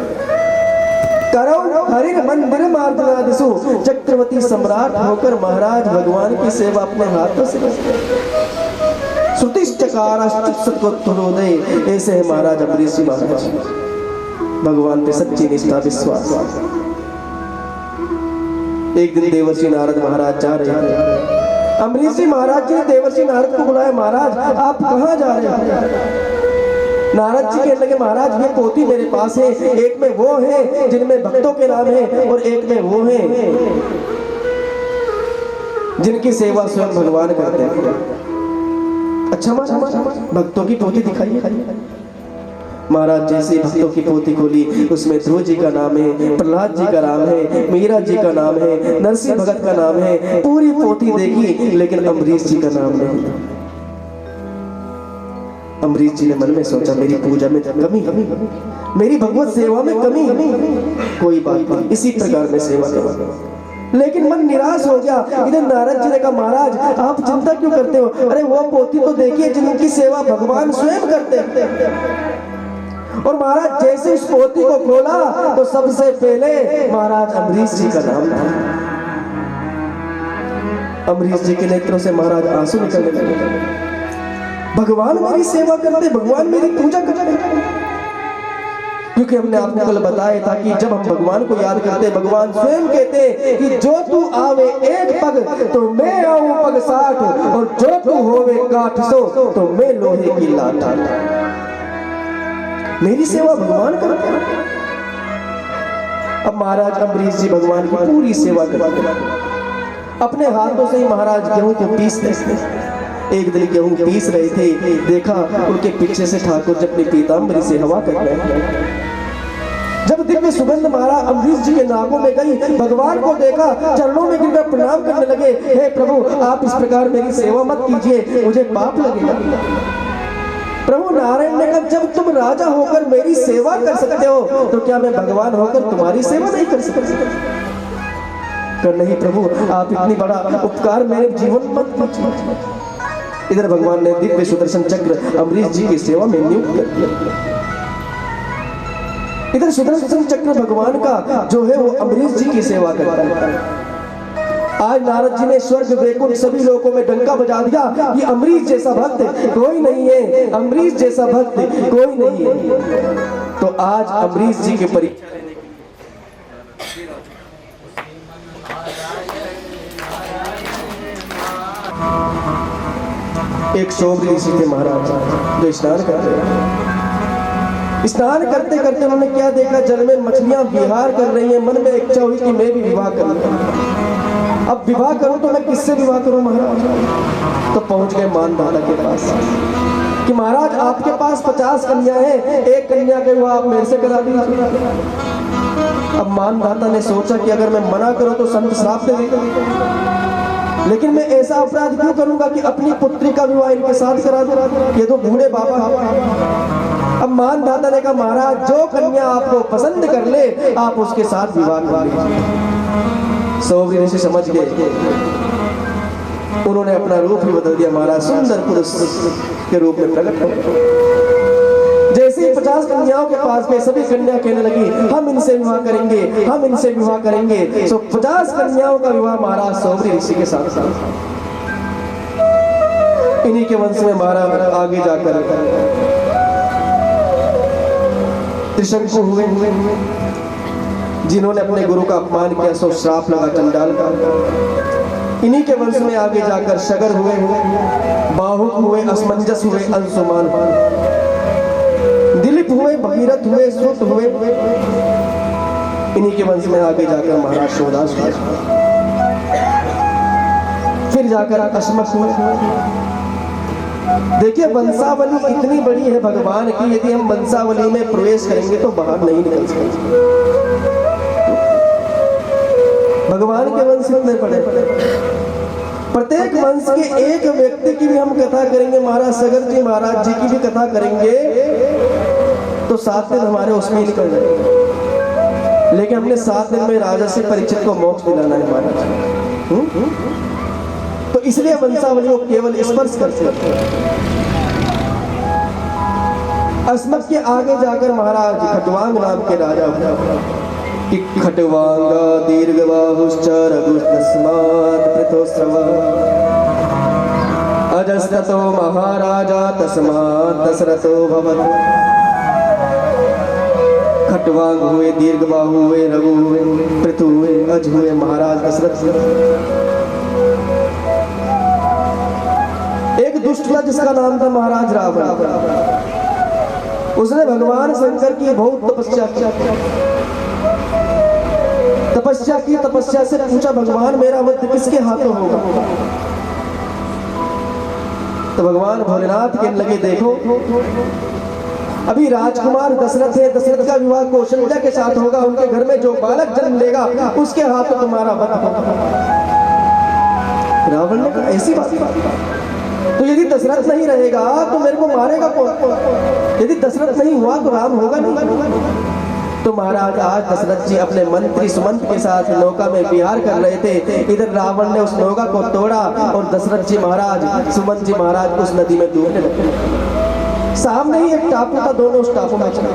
करो हरि मंदिर मार्जनादिषु, चक्रवर्ती सम्राट होकर महाराज भगवान की सेवा अपने हाथों से करते हैं। श्रुतिश्चकारश्चित्त सत्कथोदय, ऐसे है महाराज अम्बरीश जी महाराज। भगवान पे सच्ची निष्ठा विश्वास। एक दिन देवर्षि नारद महाराज जा रहे थे। अम्बरीश जी महाराज जी ने देवर्षि नारद को बुलाया, महाराज आप कहाँ जा रहे हैं? नारद जी कहने लगे महाराज ये पोथी मेरे पास है, एक में वो है जिनमें भक्तों के नाम है, और एक में वो है जिनकी सेवा स्वयं भगवान करते हैं। अच्छा महाराज भक्तों की पोथी दिखाइए। महाराज जैसे भक्तों की पोथी खोली, उसमें ध्रुव जी का नाम है, प्रहलाद जी का नाम है, मीरा जी का नाम है, नरसिंह भगत का नाम है। पूरी पोथी देखी लेकिन अम्बरीश जी का नाम नहीं। अम्बरीश जी ने मन में सोचा मेरी पूजा में कमी, मेरी भगवत सेवा में कमी, कोई बात नहीं, इसी प्रकार में सेवा करूंगा। लेकिन मन निराश हो गया। इधर नारद जी ने कहा महाराज आप चिंता क्यों करते हो? अरे वो पोथी तो देखिए जिनकी सेवा भगवान स्वयं करते हैं। और महाराज जैसे उस पोथी को खोला तो सबसे पहले महाराज अम्बरीश जी का नाम था। अम्बरीश जी के नेत्रों से महाराज आंसू निकलने लगे। भगवान मेरी सेवा करते, भगवान मेरी पूजा करते। क्योंकि हमने आपको कल बताया था कि जब हम भगवान को याद करते, भगवान स्वयं कहते कि जो तू आवे एक पग तो मैं आऊं पग 60, और जो तू होवे काठ 100 तो मैं लोहे की लाठ। मेरी सेवा भगवान करते हैं। अब महाराज अम्बरीश जी भगवान की पूरी सेवा करते हैं। अपने हाथों से ही महाराज गेहूं को पीसते। एक दिन गेहूं पीस रहे थे, देखा उनके पीछे से ठाकुर जी अपनी पीतांबरी से हवा कर रहे हैं। जब दिव्य सुगंध महाराज अम्बरीश जी के नाकों में गई, भगवान को देखा, चरणों में गिरकर प्रणाम करने लगे। हे प्रभु आप इस प्रकार मेरी सेवा मत कीजिए, मुझे पाप लगेगा। प्रभु नारायण ने कहा जब तुम राजा होकर मेरी सेवा कर सकते हो तो क्या मैं भगवान होकर तुम्हारी सेवा नहीं कर सकता? कर नहीं प्रभु आप इतनी बड़ा उपकार मेरे जीवन में मत कीजिए। इधर भगवान ने दिव्य सुदर्शन चक्र अम्बरीश जी की सेवा में नियुक्त कर दिया। इधर सुदर्शन चक्र भगवान का जो है वो अम्बरीश जी की सेवा करता है। आज नारद जी ने स्वर्ग वैकुंठ सभी लोगों में डंका बजा दिया कि अम्बरीश जैसा भक्त कोई नहीं है, अम्बरीश जैसा भक्त कोई नहीं है। तो आज अम्बरीश जी के परीक्षा एक शोभरी ऋषि थे महाराज जो स्नान कर रहे हैं। स्नान करते करते उन्होंने क्या देखा, जल में मछलियां विहार कर रही हैं। मन में इच्छा हुई कि मैं भी विवाह करूं। अब विवाह करूं तो मैं किससे विवाह करूं महाराज? तो पहुंच गए मानधाता के पास कि महाराज आपके पास 50 कन्या है, एक कन्या के विवाह आप मेरे से करा दीजिए। अब मानधाता ने सोचा कि अगर मैं मना करूं तो संत श्राप दे देंगे, लेकिन मैं ऐसा अपराध क्यों करूंगा कि अपनी पुत्री का विवाह इनके साथ करा दूं? ये तो बूढ़े बाबा। अब मानधाता ने कहा महाराज जो कन्या आपको पसंद कर ले आप उसके साथ विवाह कर लीजिए। सौरी ऋषि समझ गए, उन्होंने अपना रूप ही बदल दिया, महाराज सुंदर पुरुष के रूप में प्रकट हो। जैसे ही 50 कन्याओं के पास गए, सभी कन्या कहने लगी हम इनसे विवाह करेंगे, हम इनसे विवाह करेंगे। सो 50 कन्याओं का विवाह महाराज सौरी ऋषि के साथ साथ। इन्हीं के वंश में महाराज आगे जाकर त्रिशंकु हुए, जिन्होंने अपने गुरु का अपमान किया, सो श्राप लगा चंडाल का। इन्हीं के वंश में आगे जाकर शगर हुए, बाहुक हुए, असमंजस हुए, अंशुमान, दिलीप हुए, भगीरथ हुए, श्रुत हुए। इन्हीं के वंश में आगे जाकर महाराज शिवदास हुए, फिर जाकर अश्मक हुए। देखिए वंशावली इतनी बड़ी है भगवान की, यदि हम वंशावली में प्रवेश करेंगे तो बाहर नहीं निकल सकते। भगवान के वंश इतने बड़े, प्रत्येक वंश के एक व्यक्ति की भी हम कथा करेंगे, महाराज सगर जी महाराज जी की भी कथा करेंगे तो 7 दिन हमारे उसमें ही निकल जाएंगे। लेकिन हमने 7 दिन में राजा से परीक्षित को मोक्ष दिलाना है महाराज। तो इसलिए वंशावली को केवल स्पर्श कर सकते हैं। अस्मक के आगे जाकर महाराज खटवांग नाम के राजा कि खटवांगा दीर्घबाहुश्च रघुस्तस्मात् पृथोस्रव अजस्ततो महाराजा तस्मात् दशरथो भवत्। खटवांग हुए, दीर्घबाहु हुए, रघु हुए, पृथु हुए, अज हुए, महाराज दशरथ। एक दुष्ट था जिसका नाम था महाराज रावण। उसने भगवान शंकर की बहुत तपस्या की। तपस्या से पूछा भगवान मेरा वध किसके हाथों होगा? तो भगवान भोलेनाथ कहने लगे देखो अभी राजकुमार दशरथ है, दशरथ का विवाह कौशल्या के साथ होगा, उनके घर में जो बालक जन्म लेगा उसके हाथों तुम्हारा वध होगा। रावण ने कहा ऐसी बात? तो यदि दशरथ नहीं रहेगा तो मेरे को मारेगा कौन? यदि दशरथ नहीं हुआ तो राम होगा नहीं। तो महाराज आज दशरथ जी अपने मंत्री सुमंत के साथ नौका में विहार कर रहे थे। इधर रावण ने उस नौका को तोड़ा और दशरथ जी महाराज सुमंत जी महाराज उस नदी में डूबने लगे। सामने ही एक टापू था, दोनों उस टापू में चले।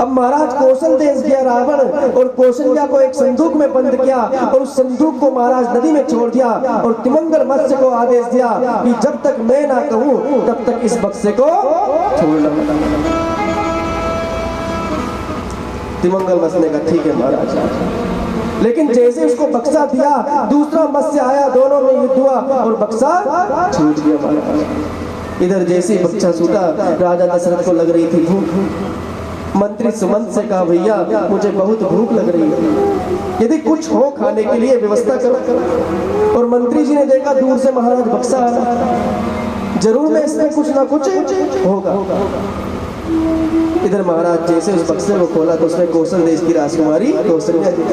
अब महाराज कौशल देश गया रावण और कौशल्या को एक संदूक में बंद किया और उस संदूक को महाराज नदी में छोड़ दिया और तिमंगल मत्स्य को आदेश दिया कि जब तक मैं ना कहूं तब तक इस बक्से को छोड़ना। तिमंगल मत्स्य ने कहा ठीक है महाराज। लेकिन जैसे उसको बक्सा दिया दूसरा मत्स्य आया, दोनों में युद्ध हुआ और बक्सा छूट गया महाराज। इधर जैसे ही बक्सा छूटा राजा दशरथ को लग रही थी भूख। मंत्री सुमंत से कहा भैया मुझे बहुत भूख लग रही है, यदि कुछ हो खाने के लिए व्यवस्था करो। और मंत्री जी ने देखा दूर से महाराज बक्सा आ रहा, जरूर में इसमें कुछ ना कुछ होगा। इधर महाराज जैसे उस बक्से को खोला तो उसमें कौशल देश की राजकुमारी कौशल्या जी।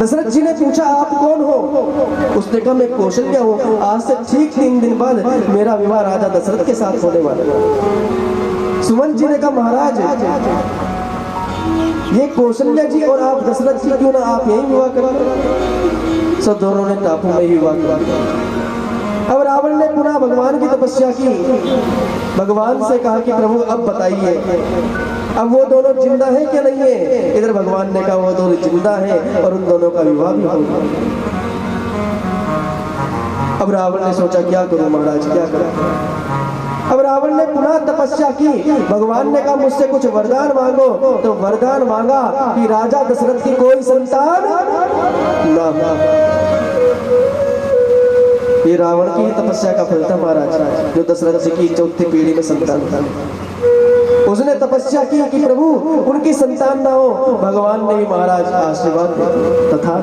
दशरथ जी ने पूछा आप कौन हो? उसने कहा मैं कौशल्या हूँ, आज से ठीक 3 दिन बाद मेरा विवाह राजा दशरथ के साथ होने वाला है। सुमंत जी ने कहा महाराज ये कौशल्या जी और आप दशरथ जी क्यों ना आप यही विवाह करें? सब दोनों ने टापू में ही विवाह किया। अब रावण ने पुनः भगवान की तपस्या की, भगवान से कहा कि प्रभु अब बताइए अब वो दोनों जिंदा है क्या नहीं है? इधर भगवान ने कहा वो दोनों जिंदा है और उन दोनों का विवाह भी होगा। अब रावण ने सोचा क्या करूं महाराज, क्या करूं? अब रावण ने पुनः तपस्या की, भगवान ने कहा मुझसे कुछ वरदान मांगो। तो वरदान मांगा कि राजा दशरथ की कोई संतान ना। ये रावण की तपस्या का फल था महाराज, जो दशरथ जी की चौथी पीढ़ी में संतान था। उसने तपस्या की कि प्रभु उनकी संतान ना हो, भगवान ने भी महाराज आशीर्वाद दिया तथा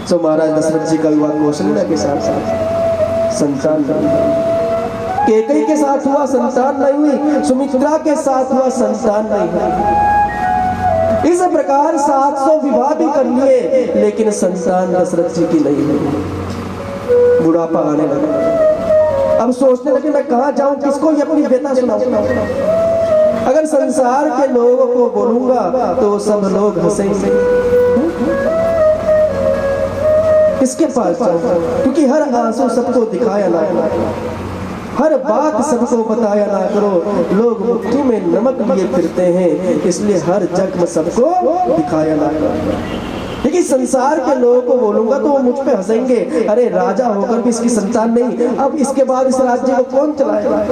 तो महाराज दशरथ जी का विवाह कौशल्या के साथ संतान नहीं, कैकेयी के साथ हुआ संतान नहीं हुई, सुमित्रा के साथ हुआ संतान नहीं हुई। इस प्रकार 700 विवाह भी कर लिए, लेकिन संतान दशरथ जी की नहीं हुई। बुढ़ापा आने लगा, अब सोचने लगे मैं कहाँ जाऊं, किसको ये अपनी व्यथा सुनाऊं। अगर संसार के लोगों को बोलूंगा तो सब लोग हंसेंगे, किसके पास जाऊं, क्योंकि हर आंसू सबको दिखाया ना करो, हर बात सबको बताया ना करो। लोग मुट्ठी में नमक लिए फिरते हैं, इसलिए हर जख्म सबको दिखाया ना करो। लेकिन संसार के लोगों को बोलूंगा तो वो मुझ पे हंसेंगे, अरे राजा होकर भी इसकी संतान नहीं, अब इसके बाद इस राज्य को कौन चलाएगा।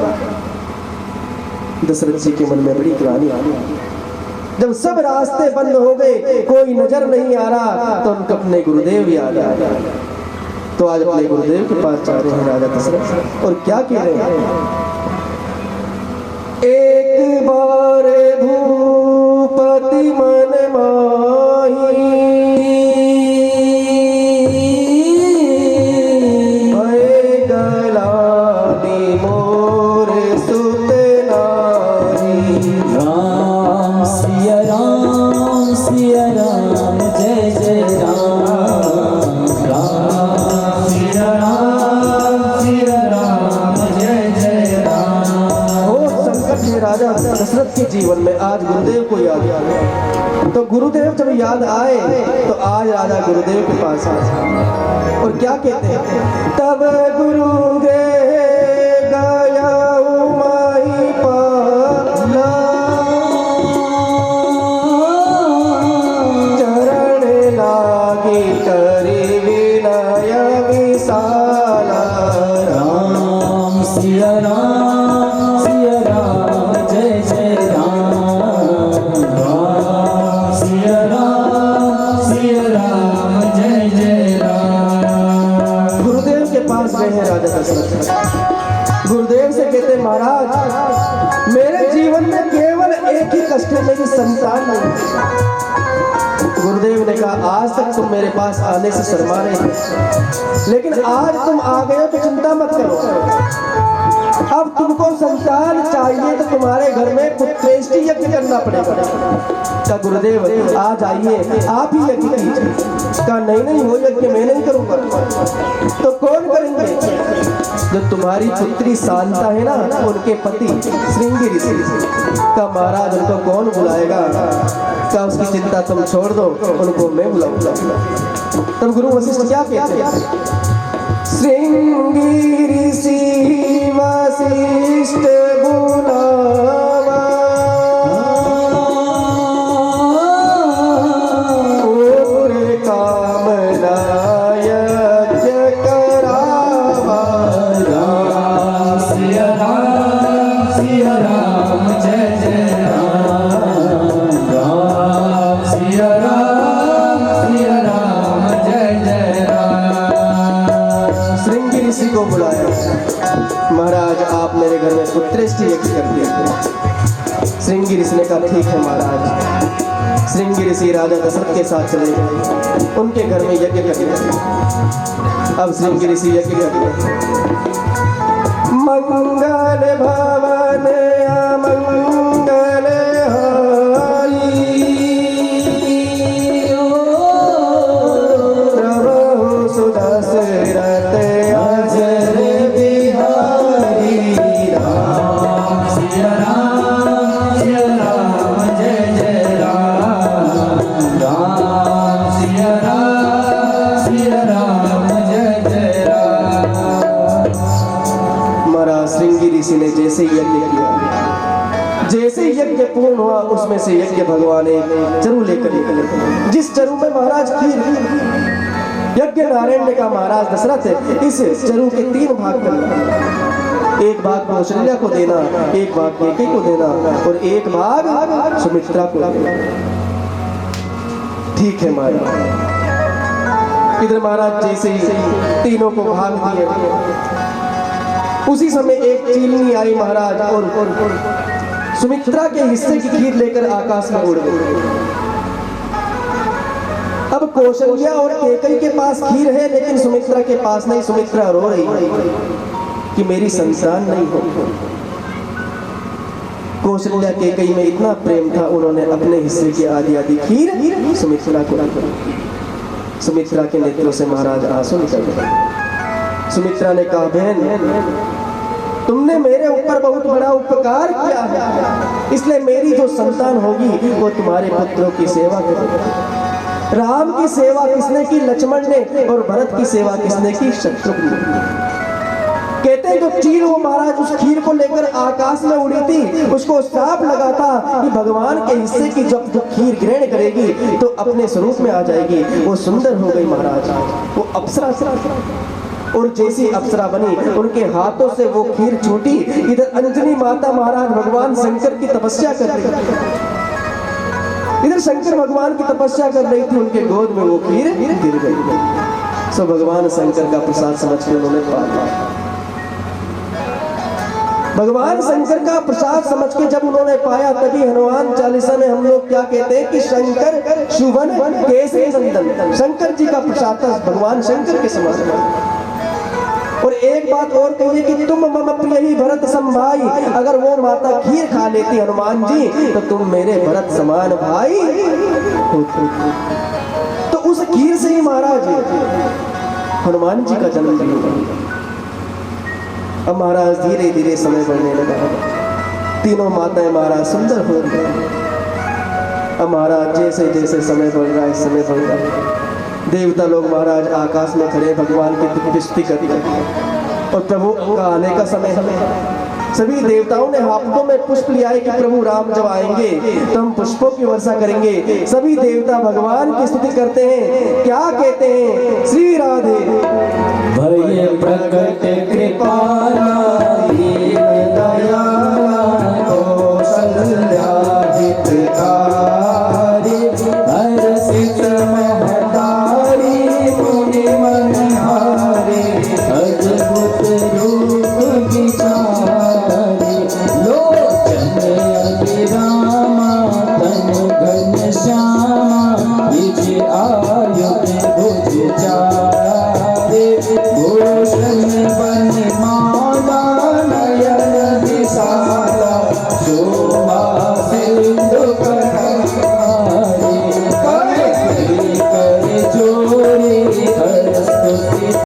दशरथ जी के मन में बड़ी ग्लानि आई। जब सब रास्ते बंद हो गए, कोई नजर नहीं आ रहा, तो उनको अपने गुरुदेव याद आ गया। तो आज अपने गुरुदेव के पास जा रहे हैं राजा दशरथ, और क्या कह रहे हैं, एक बार भूपति मन माही, दशरथ के जीवन में आज गुरुदेव को याद आया। तो गुरुदेव जब याद आए तो आज राजा गुरुदेव के पास आए और क्या कहते हैं, तब गुरुदेव गया माही पाला, चरण लागी करी विनय विशाला, राम सिया राम गुरुदेव से कहते महाराज मेरे जीवन में केवल एक ही कष्ट है, मेरी संतान नहीं। गुरुदेव ने कहा आज तक तुम मेरे पास आने से शर्मा रहे थे, लेकिन आज तुम आ गए तो चिंता मत करो, अब तुमको संतान चाहिए तो तुम्हारे घर में पुत्रेष्टि यज्ञ करना पड़ेगा। क्या गुरुदेव आज आइए आप ही यज्ञ कीजिए। कहा नहीं वो यज्ञ मैं नहीं करूंगा। तो कौन करेंगे? जो तुम्हारी पुत्री शांता है ना, उनके पति श्रृंगी ऋषि। का महाराज उनको कौन बुलाएगा? क्या उसकी चिंता तुम छोड़ दो, उनको मैं बुलाऊंगा। तब गुरु वशिष्ठ क्या कहते हैं, श्रृंगी ऋषि वशिष्ठ बुलावा, और कामना यज्ञ करावा। राम सिया राम जय जय राम, राम सिया राम जय जय राम। श्रृंगी ऋषि को बुलाया, महाराज आप मेरे घर में पुत्रेष्टि यज्ञ कर दिया। श्रृंगी ऋषि ने कहा ठीक है महाराज। श्रृंगी ऋषि राजा दशरथ के साथ चले गए, उनके घर में यज्ञ कर दिया। अब श्रृंगी ऋषि यज्ञ कर दिया, मंगल भवन अमंगल हारी, प्रभु सुदशरथ अजर बिहारी, राम सिया राम जय जय राम, राम सिया राम जय जय राम। महाराज श्रृंगी ऋषि ने जैसे यज्ञ किया, जैसे यज्ञ पूर्ण हुआ, उसमें से यज्ञ भगवान एक चरु लेकर निकले। जिस चरु में महाराज खीर, यज्ञ नारायण ने कहा महाराज दशरथ इस चरु के 3 भाग करना, एक भाग कौशल्या को देना, एक भाग कैकेयी को देना, और एक भाग सुमित्रा को देना। ठीक है महाराज। इधर महाराज जैसे ही तीनों को भाग दिए, उसी समय एक चीलनी आई महाराज और सुमित्रा के हिस्से की खीर लेकर आकाश में उड़ गई। अब कौशल्या और कैकेयी के पास खीर है लेकिन सुमित्रा के पास नहीं। सुमित्रा रो रही है कि मेरी संतान नहीं हो। कौशल्या कैकेयी में इतना प्रेम था, उन्होंने अपने हिस्से की आधी आधी खीर सुमित्रा को दी। सुमित्रा के नेत्रों से महाराज आंसू निकल गए। सुमित्रा ने कहा, बहन तुमने मेरे ऊपर बहुत बड़ा उपकार किया है, इसलिए मेरी जो संतान होगी वो तुम्हारे पुत्रों की सेवा करेगी। राम की सेवा किसने की? लक्ष्मण ने। और भरत की सेवा किसने की? शत्रुघ्न ने। कहते हैं जो चील वो महाराज उस खीर को लेकर आकाश में उड़ी थी, उसको श्राप लगा था कि भगवान के हिस्से की जब खीर ग्रहण करेगी तो अपने स्वरूप में आ जाएगी। वो सुंदर हो गई महाराज, वो अप्सरा। और जैसी अप्सरा बनी उनके हाथों से वो खीर छूटी। इधर अंजनी माता महाराज भगवान शंकर की तपस्या कर रही थी, इधर शंकर भगवान की तपस्या कर रही थी, उनके गोद में वो खीर गिर गई। सो भगवान शंकर का प्रसाद समझ के उन्होंने पाया। भगवान शंकर का प्रसाद समझ के जब उन्होंने पाया, तभी हनुमान चालीसा में हम लोग क्या कहते हैं कि शंकर शुभन केसरी नंदन, शंकर जी का प्रसाद था भगवान शंकर के समान। और एक बात और कहिए कि तुम मम प्रिय ही भरत समभाई, अगर वो माता खीर खा लेती हनुमान जी तो तुम मेरे भरत समान भाई होते। तो उस खीर से ही महाराज हनुमान जी का जन्म हुआ। अब महाराज धीरे धीरे समय बढ़ने लगा, तीनों माताएं महाराज सुंदर हो गई। अब महाराज जैसे जैसे समय बढ़ रहा है, समय बढ़ रहा है, देवता लोग महाराज आकाश में खड़े भगवान की स्तुति कर रहे हैं। और प्रभु का आने का समय है। सभी देवताओं ने हाथों में पुष्प लिया है कि प्रभु राम जब आएंगे तो हम पुष्पों की वर्षा करेंगे। सभी देवता भगवान की स्तुति करते हैं। क्या कहते हैं? श्री राधे भय प्रकट कृपाला दीन दयाला कौशल्या हितकारी हर्षित महतारी मुनि मनहारी अद्भुत रूप विचारी लोचन अभिरामा तनु घन श्यामा निज आयुध भुज चारे